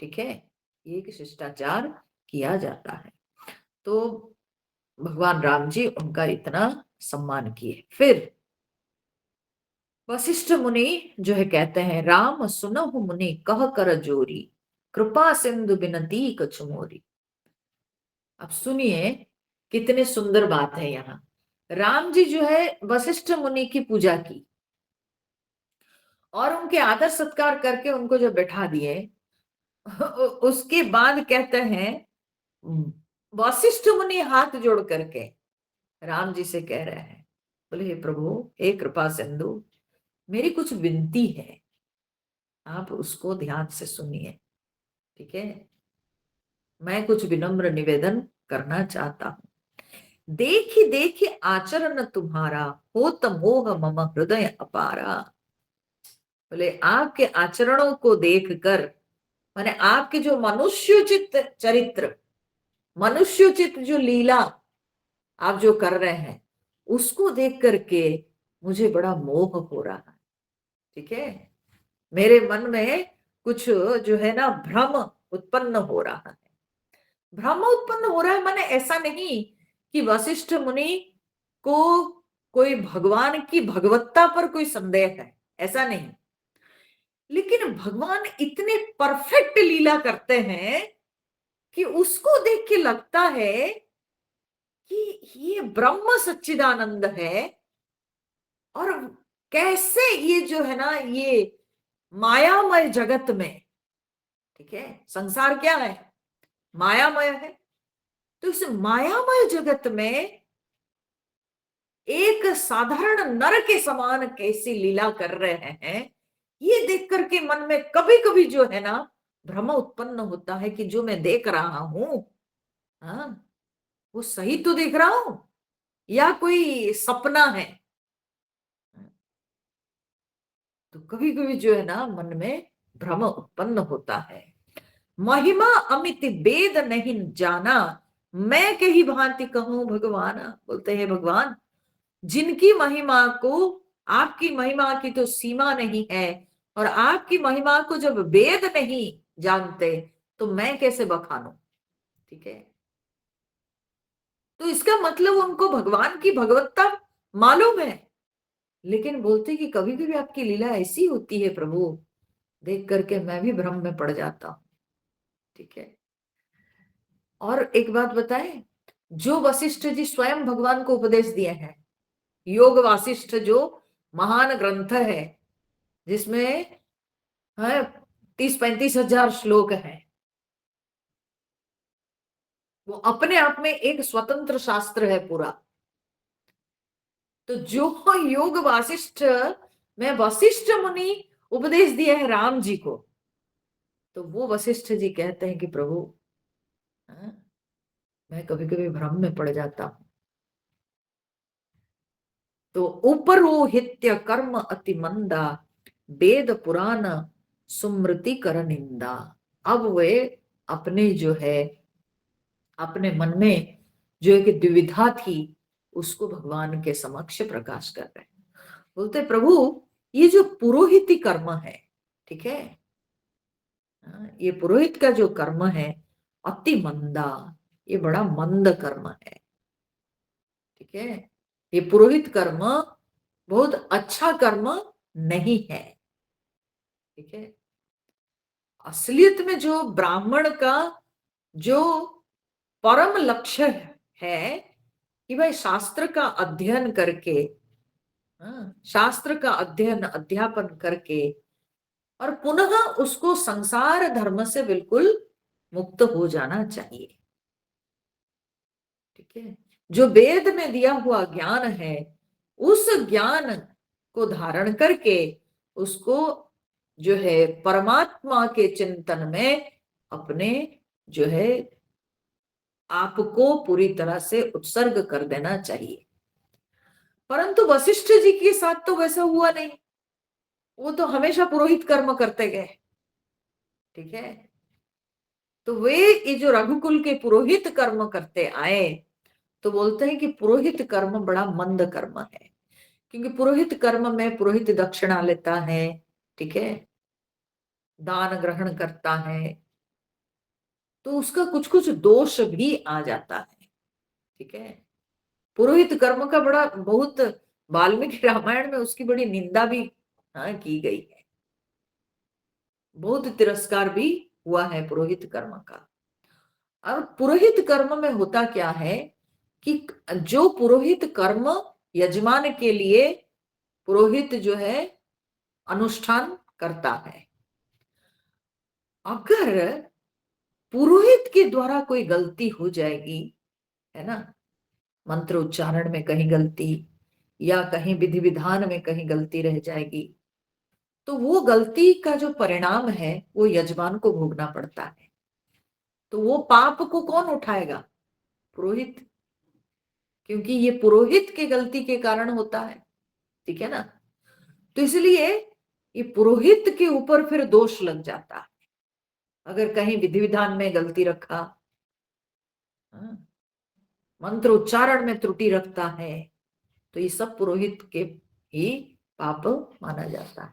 ठीक है, ये एक शिष्टाचार किया जाता है। तो भगवान राम जी उनका इतना सम्मान किए। फिर वशिष्ठ मुनि जो है कहते हैं, राम सुनहु मुनि कह कर जोरी, कृपा सिंधु बिनती कछु मोरी। अब सुनिए कितने सुंदर बात है यहाँ। राम जी जो है वशिष्ठ मुनि की पूजा की और उनके आदर सत्कार करके उनको जो बैठा दिए, उसके बाद कहते हैं वशिष्ठ मुनि हाथ जोड़ करके राम जी से कह रहे हैं, बोले हे प्रभु, हे कृपा सिंधु, मेरी कुछ विनती है, आप उसको ध्यान से सुनिए, ठीक है। मैं कुछ विनम्र निवेदन करना चाहता हूं। देखी देखी आचरण तुम्हारा, होत मोह मम हृदय अपारा। बोले आपके आचरणों को देखकर माने आपके जो मनुष्योचित चरित्र, मनुष्योचित जो लीला आप जो कर रहे हैं, उसको देख करके मुझे बड़ा मोह हो रहा है। ठीक है, मेरे मन में कुछ जो है ना भ्रम उत्पन्न हो रहा है। भ्रम उत्पन्न हो रहा है माने ऐसा नहीं कि वशिष्ठ मुनि को कोई भगवान की भगवत्ता पर कोई संदेह है, ऐसा नहीं। लेकिन भगवान इतने परफेक्ट लीला करते हैं कि उसको देख के लगता है कि ये ब्रह्म सच्चिदानंद है, और कैसे ये जो है ना ये मायामय जगत में, ठीक है, संसार क्या है, मायामय है। तो इस मायामय जगत में एक साधारण नर के समान कैसी लीला कर रहे हैं, ये देख करके मन में कभी कभी जो है ना भ्रम उत्पन्न होता है कि जो मैं देख रहा हूं, हाँ, वो सही तो देख रहा हूं या कोई सपना है। तो कभी कभी जो है ना मन में भ्रम उत्पन्न होता है। महिमा अमित वेद नहीं जाना, मैं कही भांति कहूं भगवान। बोलते हैं भगवान, जिनकी महिमा को, आपकी महिमा की तो सीमा नहीं है, और आपकी महिमा को जब वेद नहीं जानते तो मैं कैसे बखानूं। ठीक है, तो इसका मतलब उनको भगवान की भगवत्ता मालूम है, लेकिन बोलते कि कभी कभी आपकी लीला ऐसी होती है प्रभु, देख करके मैं भी भ्रम में पड़ जाता हूं। ठीक है, और एक बात बताएं, जो वशिष्ठ जी स्वयं भगवान को उपदेश दिए हैं, योग वासिष्ठ जो महान ग्रंथ है, जिसमें है 30-35 हजार श्लोक हैं, वो अपने आप में एक स्वतंत्र शास्त्र है पूरा। तो जो योग वासिष्ठ में वशिष्ठ मुनि उपदेश दिए हैं राम जी को, तो वो वशिष्ठ जी कहते हैं कि प्रभु, हाँ, मैं कभी कभी भ्रम में पड़ जाता हूं। तो उपरोहित्य कर्म अति मंदा, वेद पुराण सुमृति कर निंदा। अब वे अपने जो है अपने मन में जो एक दुविधा थी, उसको भगवान के समक्ष प्रकाश कर रहे हैं। बोलते प्रभु, ये जो पुरोहित कर्म है, ठीक है, ये पुरोहित का जो कर्म है अति मंदा, ये बड़ा मंद कर्म है। ठीक है, ये पुरोहित कर्म बहुत अच्छा कर्म नहीं है। ठीक है, असलियत में जो ब्राह्मण का जो परम लक्ष्य है कि भाई शास्त्र का अध्ययन करके, शास्त्र का अध्ययन अध्यापन करके और पुनः उसको संसार धर्म से बिल्कुल मुक्त हो जाना चाहिए। ठीक है, जो वेद में दिया हुआ ज्ञान है, उस ज्ञान को धारण करके उसको जो है परमात्मा के चिंतन में अपने जो है आपको पूरी तरह से उत्सर्ग कर देना चाहिए। परंतु वशिष्ठ जी के साथ तो वैसा हुआ नहीं, वो तो हमेशा पुरोहित कर्म करते गए। ठीक है, तो वे ये जो रघुकुल के पुरोहित कर्म करते आए, तो बोलते हैं कि पुरोहित कर्म बड़ा मंद कर्म है, क्योंकि पुरोहित कर्म में पुरोहित दक्षिणा लेता है, ठीक है, दान ग्रहण करता है, तो उसका कुछ कुछ दोष भी आ जाता है। ठीक है, पुरोहित कर्म का बड़ा बहुत वाल्मीकि रामायण में उसकी बड़ी निंदा भी, हाँ, की गई है, बहुत तिरस्कार भी हुआ है पुरोहित कर्म का। और पुरोहित कर्म में होता क्या है कि जो पुरोहित कर्म यजमान के लिए पुरोहित जो है अनुष्ठान करता है, अगर पुरोहित के द्वारा कोई गलती हो जाएगी, है ना, मंत्र उच्चारण में कहीं गलती या कहीं विधि विधान में कहीं गलती रह जाएगी, तो वो गलती का जो परिणाम है वो यजमान को भोगना पड़ता है। तो वो पाप को कौन उठाएगा? पुरोहित, क्योंकि ये पुरोहित के गलती के कारण होता है। ठीक है ना, तो इसलिए ये पुरोहित के ऊपर फिर दोष लग जाता है। अगर कहीं विधि विधान में गलती रखा, हाँ, मंत्र उच्चारण में त्रुटि रखता है, तो ये सब पुरोहित के ही पाप माना जाता है।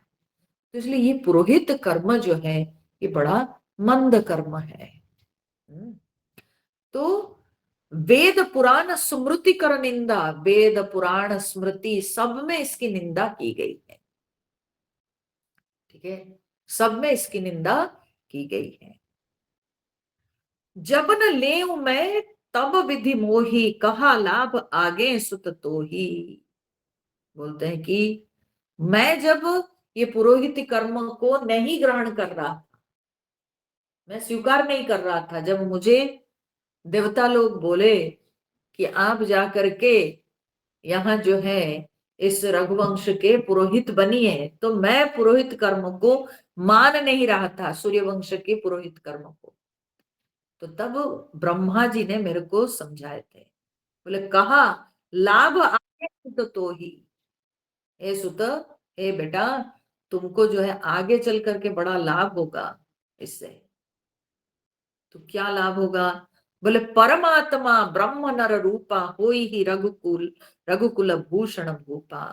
तो इसलिए ये पुरोहित कर्म जो है ये बड़ा मंद कर्म है। हम्म। तो वेद पुराण स्मृति कर निंदा, वेद पुराण स्मृति सब में इसकी निंदा की गई है। ठीक है, सब में इसकी निंदा की गई है। जब न लेऊ मैं तब विधि मोही, कहा लाभ आगे सुत तो ही। बोलते हैं कि मैं जब ये पुरोहित कर्म को नहीं ग्रहण कर रहा, मैं स्वीकार नहीं कर रहा था, जब मुझे देवता लोग बोले कि आप जा करके यहाँ जो है इस रघुवंश के पुरोहित बनिए, तो मैं पुरोहित कर्म को मान नहीं रहा था, सूर्यवंश के पुरोहित कर्म को। तो तब ब्रह्मा जी ने मेरे को समझाए थे, बोले कहा लाभ आगे सुत तो ही। हे सुत, हे बेटा, तुमको जो है आगे चल करके बड़ा लाभ होगा इससे। तो क्या लाभ होगा? बोले परमात्मा ब्रह्म नर रूपा होई ही रघुकुल, रघुकुल भूषण भूपा।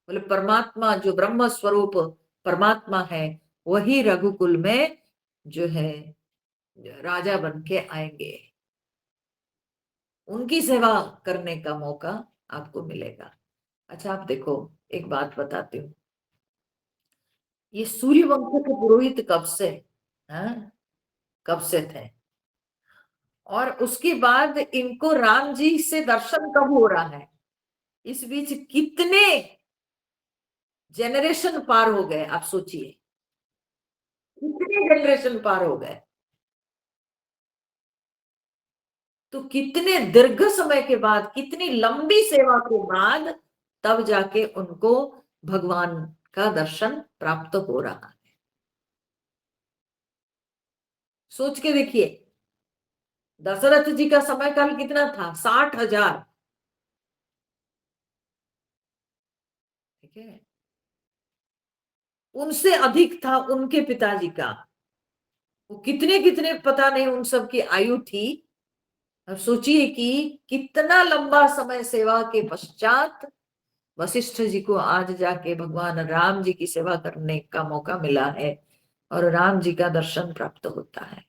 बोले परमात्मा जो ब्रह्म स्वरूप परमात्मा है, वही रघुकुल में जो है राजा बन के आएंगे, उनकी सेवा करने का मौका आपको मिलेगा। अच्छा आप देखो, एक बात बताती हूँ, ये सूर्यवंश के पुरोहित कब से, हाँ, कब से थे, और उसके बाद इनको राम जी से दर्शन कब हो रहा है? इस बीच कितने जनरेशन पार हो गए, आप सोचिए, कितने जनरेशन पार हो गए। तो कितने दीर्घ समय के बाद, कितनी लंबी सेवा के बाद तब जाके उनको भगवान का दर्शन प्राप्त हो रहा है। सोच के देखिए, दशरथ जी का समय काल कितना था? 60,000। ठीक है, उनसे अधिक था उनके पिताजी का। वो कितने कितने पता नहीं उन सब की आयु थी। अब सोचिए कि कितना लंबा समय सेवा के पश्चात वशिष्ठ जी को आज जाके भगवान राम जी की सेवा करने का मौका मिला है और राम जी का दर्शन प्राप्त होता है।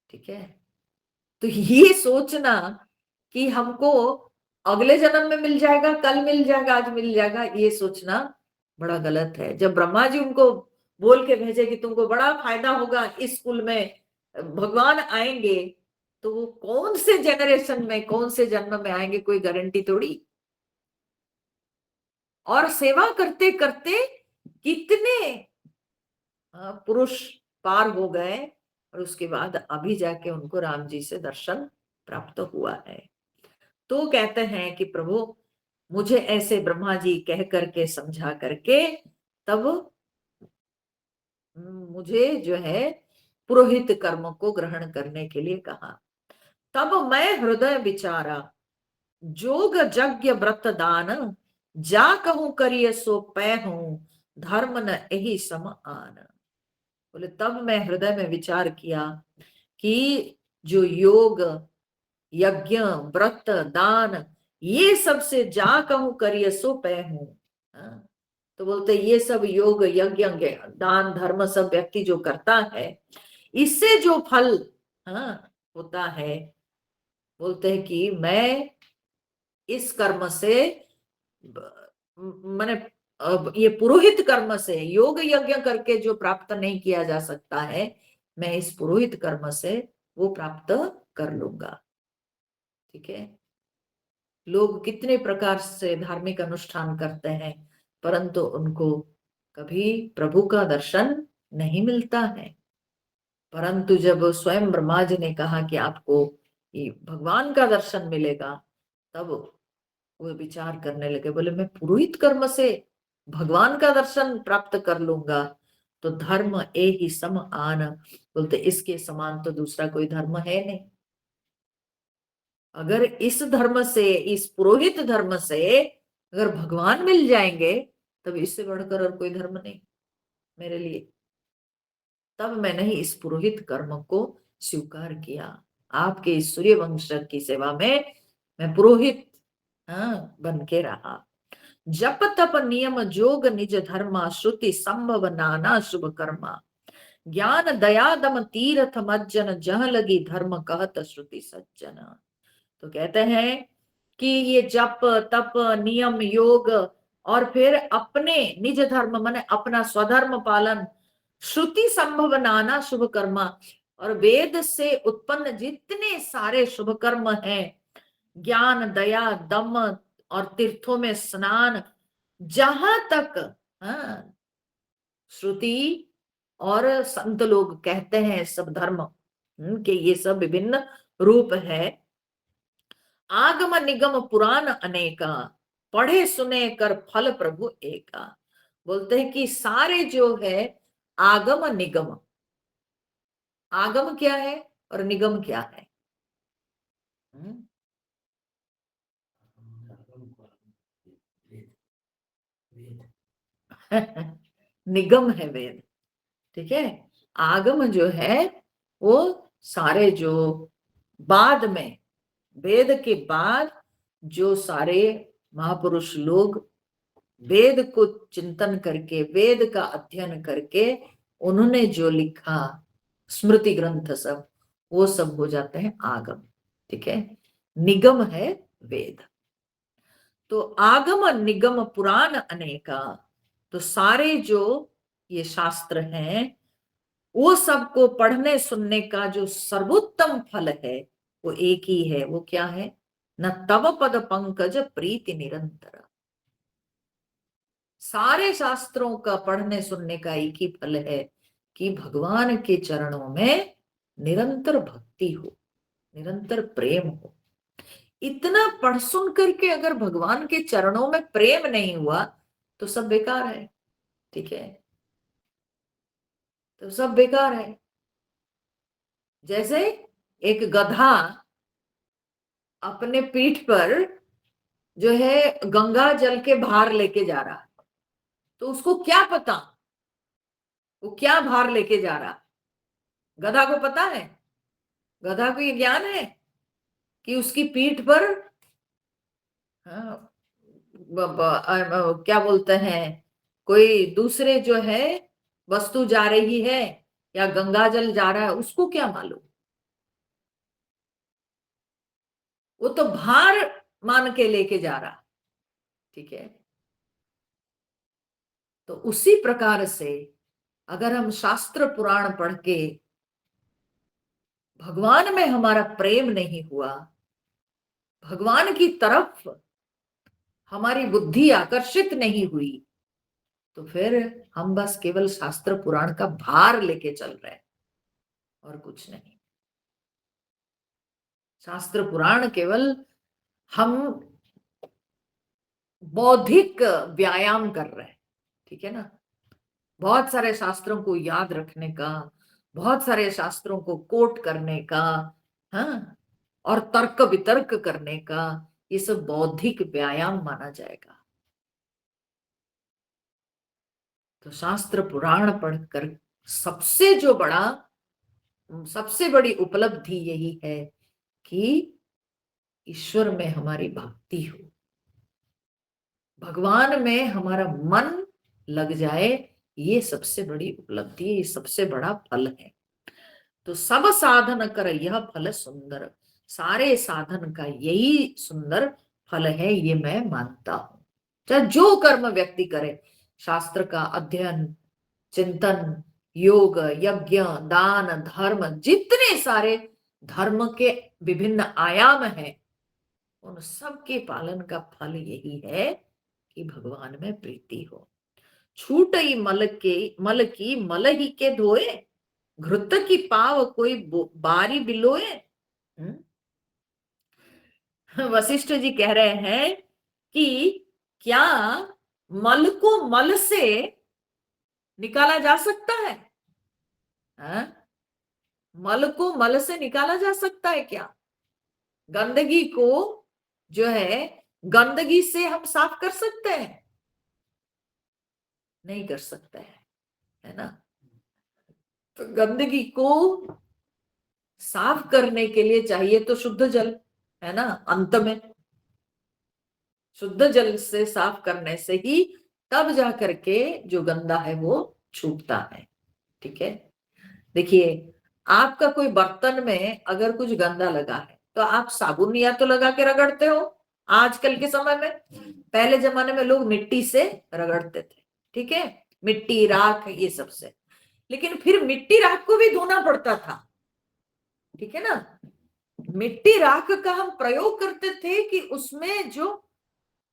ठीक है, तो ये सोचना कि हमको अगले जन्म में मिल जाएगा, कल मिल जाएगा, आज मिल जाएगा, ये सोचना बड़ा गलत है। जब ब्रह्मा जी उनको बोल के भेजे कि तुमको बड़ा फायदा होगा इस स्कूल में, भगवान आएंगे, तो वो कौन से जनरेशन में, कौन से जन्म में आएंगे, कोई गारंटी थोड़ी। और सेवा करते करते कितने पुरुष पार हो गए, और उसके बाद अभी जाके उनको राम जी से दर्शन प्राप्त हुआ है। तो कहते हैं कि प्रभु मुझे ऐसे ब्रह्मा जी कह करके समझा करके तब मुझे जो है पुरोहित कर्म को ग्रहण करने के लिए कहा। तब मैं हृदय विचारा, जोग यज्ञ व्रत दान, जा कहूं करिय सो पै हूं, धर्म न यही सम आन। बोले तब मैं हृदय में विचार किया कि जो योग यज्ञ व्रत दान ये सब से जा कहूं करिय सो पै हूं। हाँ, तो बोलते ये सब योग यज्ञ दान धर्म सब व्यक्ति जो करता है, इससे जो फल, हाँ, होता है, बोलते हैं कि मैं इस कर्म से मैंने अब ये पुरोहित कर्म से, योग यज्ञ करके जो प्राप्त नहीं किया जा सकता है, मैं इस पुरोहित कर्म से वो प्राप्त कर लूंगा। ठीक है, लोग कितने प्रकार से धार्मिक अनुष्ठान करते हैं, परंतु उनको कभी प्रभु का दर्शन नहीं मिलता है। परंतु जब स्वयं ब्रह्मा जी ने कहा कि आपको ये भगवान का दर्शन मिलेगा, तब वो विचार करने लगे, बोले मैं पुरोहित कर्म से भगवान का दर्शन प्राप्त कर लूंगा, तो धर्म ए ही सम आन। बोलते इसके समान तो दूसरा कोई धर्म है नहीं। अगर इस धर्म से, इस पुरोहित धर्म से अगर भगवान मिल जाएंगे, तब इससे बढ़कर और कोई धर्म नहीं मेरे लिए। तब मैंने ही इस पुरोहित कर्म को स्वीकार किया। आपके इस सूर्य वंश की सेवा में मैं पुरोहित बन के रहा। जप तप नियम जोग निज धर्मा, श्रुति संभव नाना शुभ कर्मा। ज्ञान दया दम तीर्थ मज्जन, जह लगी धर्म कहत श्रुति सज्जन। तो कहते हैं कि ये जप तप नियम योग और फिर अपने निज धर्म माने अपना स्वधर्म पालन, श्रुति संभव नाना शुभ कर्मा, और वेद से उत्पन्न जितने सारे शुभ कर्म हैं, ज्ञान दया दम और तीर्थों में स्नान, जहां तक हाँ, श्रुति और संत लोग कहते हैं सब धर्म कि ये सब विभिन्न रूप है। आगम निगम पुराण अनेका, पढ़े सुने कर फल प्रभु एका। बोलते हैं कि सारे जो है आगम निगम, आगम क्या है और निगम क्या है? निगम है वेद, ठीक है। आगम जो है वो सारे जो बाद में, वेद के बाद जो सारे महापुरुष लोग वेद को चिंतन करके, वेद का अध्ययन करके उन्होंने जो लिखा स्मृति ग्रंथ सब, वो सब हो जाते हैं आगम, ठीक है। निगम है वेद। तो आगम निगम पुराण अनेका, तो सारे जो ये शास्त्र हैं वो सबको पढ़ने सुनने का जो सर्वोत्तम फल है वो एक ही है। वो क्या है? न तव पद पंकज प्रीति निरंतर। सारे शास्त्रों का पढ़ने सुनने का एक ही फल है कि भगवान के चरणों में निरंतर भक्ति हो, निरंतर प्रेम हो। इतना पढ़ सुन करके अगर भगवान के चरणों में प्रेम नहीं हुआ तो सब बेकार है, ठीक है, तो सब बेकार है। जैसे एक गधा अपने पीठ पर जो है गंगा जल के भार लेके जा रहा, तो उसको क्या पता वो क्या भार लेके जा रहा? गधा को पता है? गधा को ये ज्ञान है कि उसकी पीठ पर हाँ, क्या बोलते हैं, कोई दूसरे जो है वस्तु जा रही है या गंगा जल जा रहा है, उसको क्या मालूम? वो तो भार मान के लेके जा रहा, ठीक है। तो उसी प्रकार से अगर हम शास्त्र पुराण पढ़ के भगवान में हमारा प्रेम नहीं हुआ, भगवान की तरफ हमारी बुद्धि आकर्षित नहीं हुई, तो फिर हम बस केवल शास्त्र पुराण का भार लेके चल रहे हैं और कुछ नहीं। शास्त्र पुराण केवल हम बौद्धिक व्यायाम कर रहे हैं, ठीक है ना। बहुत सारे शास्त्रों को याद रखने का, बहुत सारे शास्त्रों को कोट करने का, हाँ, और तर्क वितर्क करने का, ये सब बौद्धिक व्यायाम माना जाएगा। तो शास्त्र पुराण पढ़कर सबसे जो बड़ा, सबसे बड़ी उपलब्धि यही है कि ईश्वर में हमारी भक्ति हो, भगवान में हमारा मन लग जाए। ये सबसे बड़ी उपलब्धि है, ये सबसे बड़ा फल है। तो सब साधन कर यह फल सुंदर, सारे साधन का यही सुंदर फल है, ये मैं मानता हूं। चाहे जो कर्म व्यक्ति करे, शास्त्र का अध्ययन, चिंतन, योग, यज्ञ, दान, धर्म, जितने सारे धर्म के विभिन्न आयाम हैं, उन सब के पालन का फल यही है कि भगवान में प्रीति हो। छूट ही मल की मल ही के धोए, घृत की पाव कोई बारी बिलोए। वशिष्ठ जी कह रहे हैं कि क्या मल को मल से निकाला जा सकता है? हा? मल को मल से निकाला जा सकता है क्या? गंदगी को जो है गंदगी से हम साफ कर सकते हैं? नहीं कर सकते हैं, है ना। तो गंदगी को साफ करने के लिए चाहिए तो शुद्ध जल, है ना। अंत में शुद्ध जल से साफ करने से ही तब जा करके जो गंदा है वो छूटता है। ठीक है। देखिए, आपका कोई बर्तन में अगर कुछ गंदा लगा है तो आप साबुन या तो लगा के रगड़ते हो आजकल के समय में। पहले जमाने में लोग मिट्टी से रगड़ते थे, ठीक है, मिट्टी राख ये सब से। लेकिन फिर मिट्टी राख को भी धोना पड़ता था, ठीक है ना। मिट्टी राख का हम प्रयोग करते थे कि उसमें जो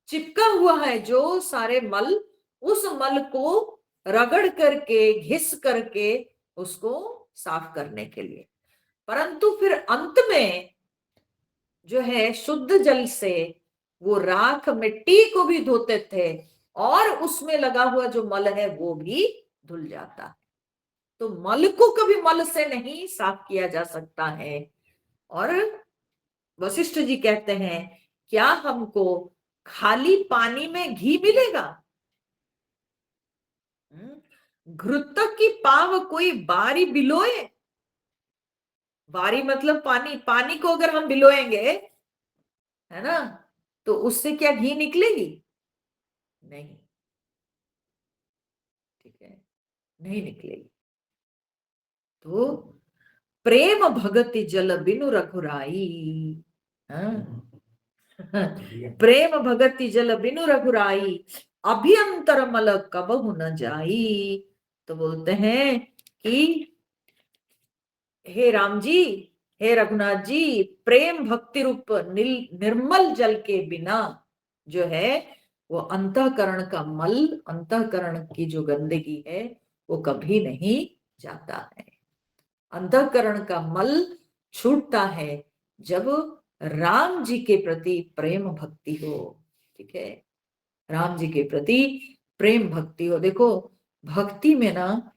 चिपका हुआ है जो सारे मल, उस मल को रगड़ करके घिस करके उसको साफ करने के लिए। परंतु फिर अंत में जो है शुद्ध जल से वो राख मिट्टी को भी धोते थे और उसमें लगा हुआ जो मल है वो भी धुल जाता है। तो मल को कभी मल से नहीं साफ किया जा सकता है। और वशिष्ठ जी कहते हैं, क्या हमको खाली पानी में घी मिलेगा? घृत की पाव कोई बारी बिलोए। बारी मतलब पानी, पानी को अगर हम बिलोएंगे, है ना, तो उससे क्या घी निकलेगी? नहीं, ठीक है, नहीं निकलेगी। तो प्रेम भगति जल बिनु रघुराई। हाँ? प्रेम भगति जल बिनु रघुराई, अभियंतर मल कबहु न जाई। तो बोलते हैं कि हे राम जी, हे रघुनाथ जी, प्रेम भक्ति रूप निर्मल जल के बिना जो है वो अंतःकरण का मल, अंतःकरण की जो गंदगी है वो कभी नहीं जाता है। अंतःकरण का मल छूटता है जब राम जी के प्रति प्रेम भक्ति हो। ठीक है, राम जी के प्रति प्रेम भक्ति हो। देखो, भक्ति में ना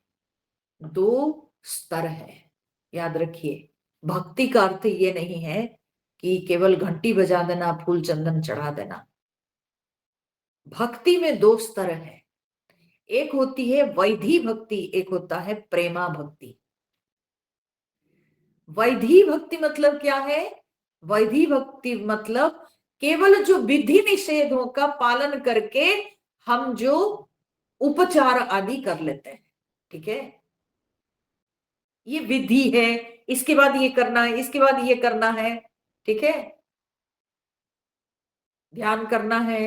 दो स्तर है, याद रखिए। भक्ति का अर्थ ये नहीं है कि केवल घंटी बजा देना, फूल चंदन चढ़ा देना। भक्ति में दो स्तर है, एक होती है वैधी भक्ति, एक होता है प्रेमा भक्ति। वैधी भक्ति मतलब क्या है? वैधी भक्ति मतलब केवल जो विधि निषेधों का पालन करके हम जो उपचार आदि कर लेते हैं, ठीक है, ये विधि है, इसके बाद ये करना है, इसके बाद ये करना है, ठीक है, ध्यान करना है,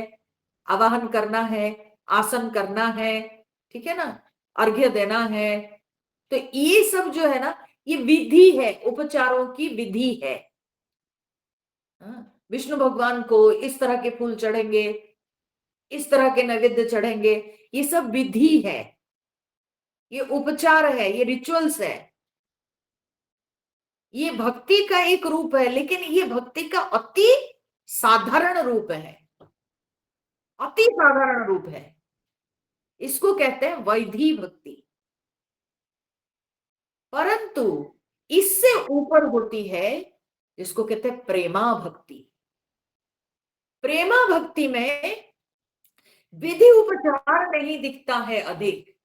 आवाहन करना है, आसन करना है, ठीक है ना, अर्घ्य देना है। तो ये सब जो है ना, ये विधि है, उपचारों की विधि है। विष्णु भगवान को इस तरह के फूल चढ़ेंगे, इस तरह के नैवेद्य चढ़ेंगे, ये सब विधि है, ये उपचार है, ये रिचुअल्स है, ये भक्ति का एक रूप है। लेकिन ये भक्ति का अति साधारण रूप है, अति साधारण रूप है। इसको कहते हैं वैधी भक्ति। परंतु इससे ऊपर होती है जिसको कहते हैं प्रेमा भक्ति। प्रेमा भक्ति में विधि उपचार नहीं दिखता है अधिक,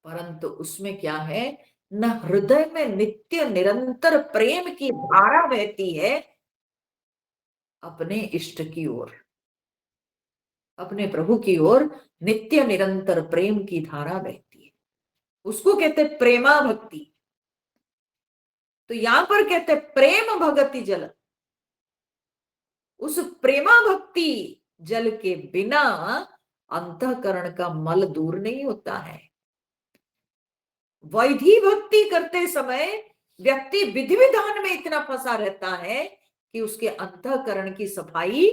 परंतु उसमें क्या है, न हृदय में नित्य निरंतर प्रेम की धारा बहती है अपने इष्ट की ओर, अपने प्रभु की ओर नित्य निरंतर प्रेम की धारा बहती है। उसको कहते प्रेमा भक्ति। तो यहां पर कहते प्रेम भगति जल। उस प्रेमा भक्ति जल के बिना अंतःकरण का मल दूर नहीं होता है। वैधी भक्ति करते समय व्यक्ति विधि विधान में इतना फंसा रहता है कि उसके अंतःकरण की सफाई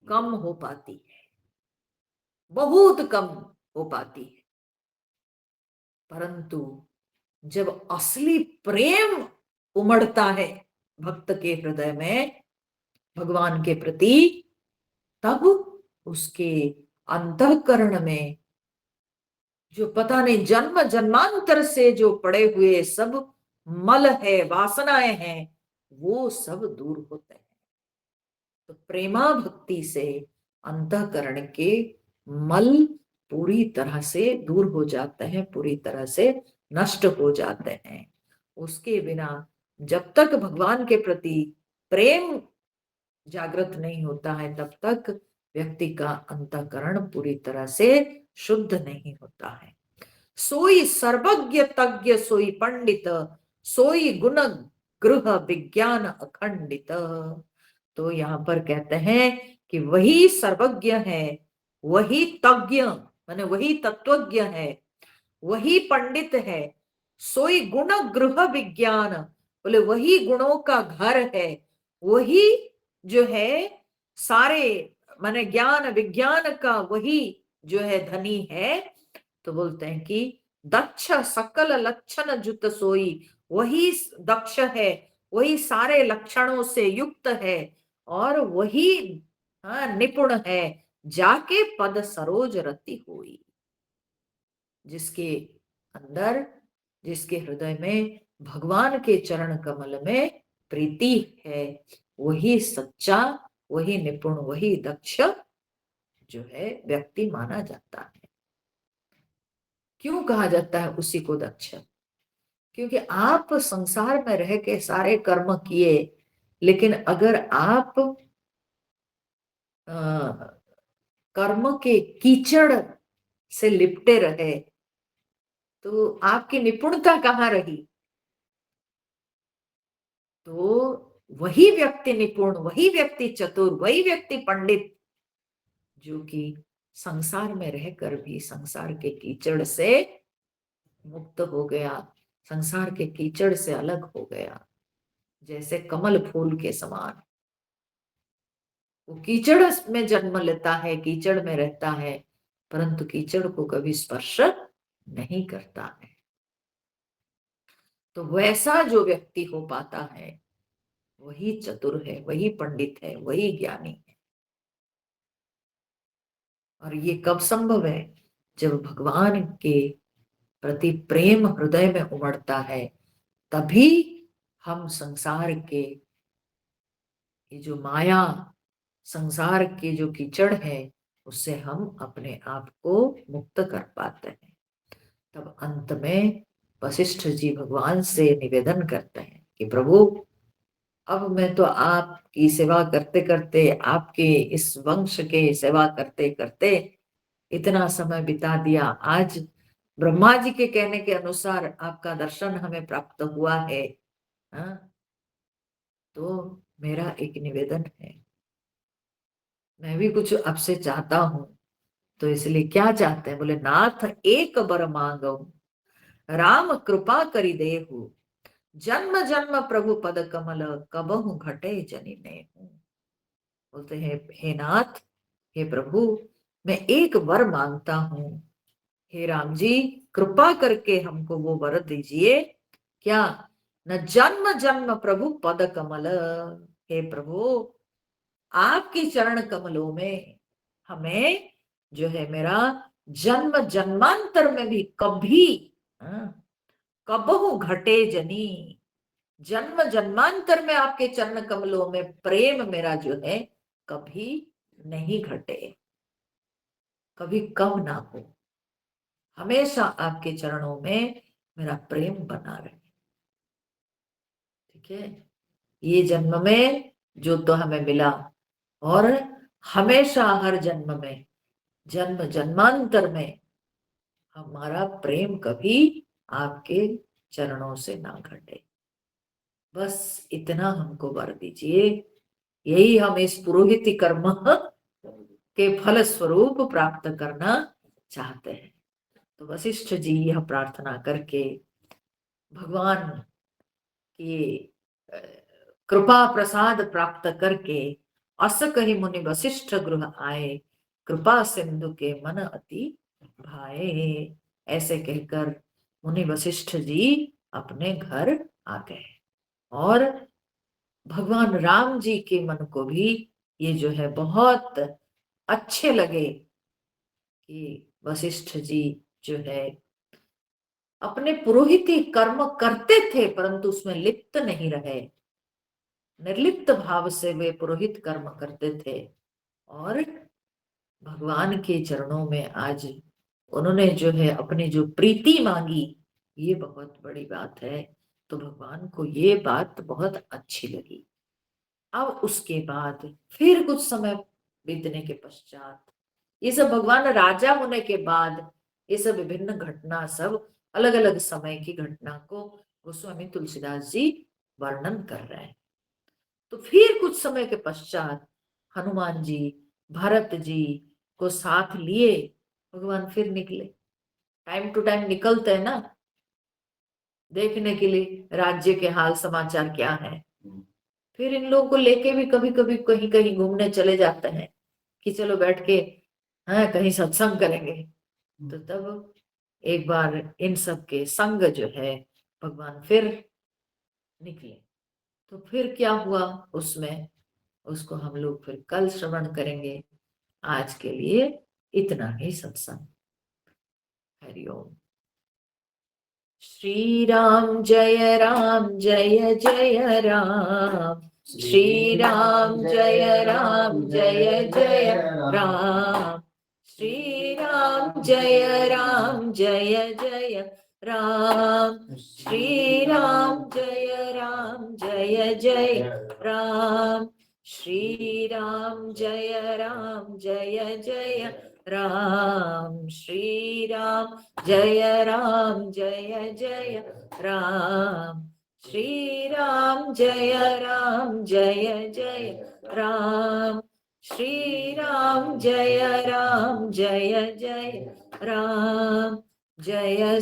कम हो पाती है, बहुत कम हो पाती है। परंतु जब असली प्रेम उमड़ता है भक्त के हृदय में भगवान के प्रति, तब उसके अंतःकरण में जो पता नहीं जन्म जन्मांतर से जो पड़े हुए सब मल है, वासनाएं हैं, वो सब दूर होते हैं। तो प्रेमा भक्ति से अंतःकरण के मल पूरी तरह से दूर हो जाते हैं, पूरी तरह से नष्ट हो जाते हैं। उसके बिना जब तक भगवान के प्रति प्रेम जागृत नहीं होता है, तब तक व्यक्ति का अंतःकरण पूरी तरह से शुद्ध नहीं होता है। सोई सर्वज्ञ तज्ञ सोई पंडित, सोई गुण गृह विज्ञान अखंडित। तो यहाँ पर कहते हैं कि वही सर्वज्ञ है, वही तज्ञ माने वही तत्वज्ञ है, वही पंडित है, सोई गुण गृह विज्ञान बोले वही गुणों का घर है, वही जो है सारे माने ज्ञान विज्ञान का वही जो है धनी है। तो बोलते हैं कि दक्ष सकल लक्षण जुत सोई, वही दक्ष है, वही सारे लक्षणों से युक्त है, और वही निपुण है, जाके पद सरोज रति हुई। जिसके अंदर, जिसके हृदय में भगवान के चरण कमल में प्रीति है, वही सच्चा, वही निपुण, वही दक्ष जो है व्यक्ति माना जाता है। क्यों कहा जाता है उसी को दक्ष? क्योंकि आप संसार में रह के सारे कर्म किए, लेकिन अगर आप कर्म के कीचड़ से लिपटे रहे तो आपकी निपुणता कहाँ रही? तो वही व्यक्ति निपुण, वही व्यक्ति चतुर, वही व्यक्ति पंडित जो कि संसार में रहकर भी संसार के कीचड़ से मुक्त हो गया, संसार के कीचड़ से अलग हो गया, जैसे कमल फूल के समान। वो कीचड़ में जन्म लेता है, कीचड़ में रहता है, परंतु कीचड़ को कभी स्पर्श नहीं करता है। तो वैसा जो व्यक्ति हो पाता है वही चतुर है, वही पंडित है, वही ज्ञानी है। और ये कब संभव है? जब भगवान के प्रति प्रेम हृदय में उमड़ता है, तभी हम संसार के ये जो माया, संसार के जो कीचड़ है, उससे हम अपने आप को मुक्त कर पाते हैं। तब अंत में वशिष्ठ जी भगवान से निवेदन करते हैं कि प्रभु, अब मैं तो आपकी सेवा करते करते, आपके इस वंश के सेवा करते करते इतना समय बिता दिया, आज ब्रह्मा जी के कहने के अनुसार आपका दर्शन हमें प्राप्त हुआ है। हाँ? तो मेरा एक निवेदन है, मैं भी कुछ आपसे चाहता हूं। तो इसलिए क्या चाहते हैं? बोले नाथ एक बर मांगो, राम कृपा करी देहु, जन्म जन्म प्रभु पद कमल, कबहु घटे जनि नेहु। बोलते हैं हे नाथ, हे प्रभु, मैं एक वर मांगता हूं, हे राम जी कृपा करके हमको वो वर दीजिए। क्या? न जन्म जन्म प्रभु पद कमल, हे प्रभु आपकी चरण कमलों में हमें जो है मेरा जन्म जन्मांतर में भी कभी कबहु घटे जनी, जन्म जन्मांतर में आपके चरण कमलों में प्रेम मेरा जो है कभी नहीं घटे, कभी कम ना हो, हमेशा आपके चरणों में मेरा प्रेम बना रहे। ठीक है? ये जन्म में जो तो हमें मिला, और हमेशा हर जन्म में, जन्म जन्मांतर में हमारा प्रेम कभी आपके चरणों से ना घटे। बस इतना हमको वर दीजिए, यही हम इस पुरोहित कर्म के फल स्वरूप प्राप्त करना चाहते हैं। तो वशिष्ठ जी यह प्रार्थना करके भगवान की कृपा प्रसाद प्राप्त करके अस कही मुनि वशिष्ठ गृह आए, कृपा सिंधु के मन अति भाए। ऐसे कहकर मुनि वशिष्ठ जी अपने घर आ गए, और भगवान राम जी के मन को भी ये जो है बहुत अच्छे लगे कि वशिष्ठ जी जो है अपने पुरोहिती कर्म करते थे परंतु उसमें लिप्त नहीं रहे, निर्लिप्त भाव से वे पुरोहित कर्म करते थे, और भगवान के चरणों में आज उन्होंने जो है अपनी जो प्रीति मांगी, ये बहुत बड़ी बात है। तो भगवान को ये बात बहुत अच्छी लगी। अब उसके बाद फिर कुछ समय बीतने के पश्चात, ये सब भगवान राजा होने के बाद ये सब विभिन्न घटना, सब अलग अलग समय की घटना को गोस्वामी तुलसीदास जी वर्णन कर रहे हैं। तो फिर कुछ समय के पश्चात हनुमान जी, भरत जी को साथ लिए भगवान फिर निकले। टाइम टू टाइम निकलते हैं ना, देखने के लिए राज्य के हाल समाचार क्या है। फिर इन लोगों को लेके भी कभी कभी कहीं कहीं घूमने चले जाते हैं कि चलो बैठ के हाँ कहीं सत्संग करेंगे। तो तब एक बार इन सब के संग जो है भगवान फिर निकले। तो फिर क्या हुआ उसमें, उसको हम लोग फिर कल श्रवण करेंगे। आज के लिए इतना ही सत्संग। हरिओम। श्री राम जय राम जय जय राम। श्री राम जय राम जय जय राम। श्री राम जय राम जय जय राम। श्री राम जय राम जय जय राम। श्री राम जय राम जय जय राम। श्री राम जय राम जय जय राम। श्री राम जय राम जय जय राम। श्री राम जय राम जय जय राम। जय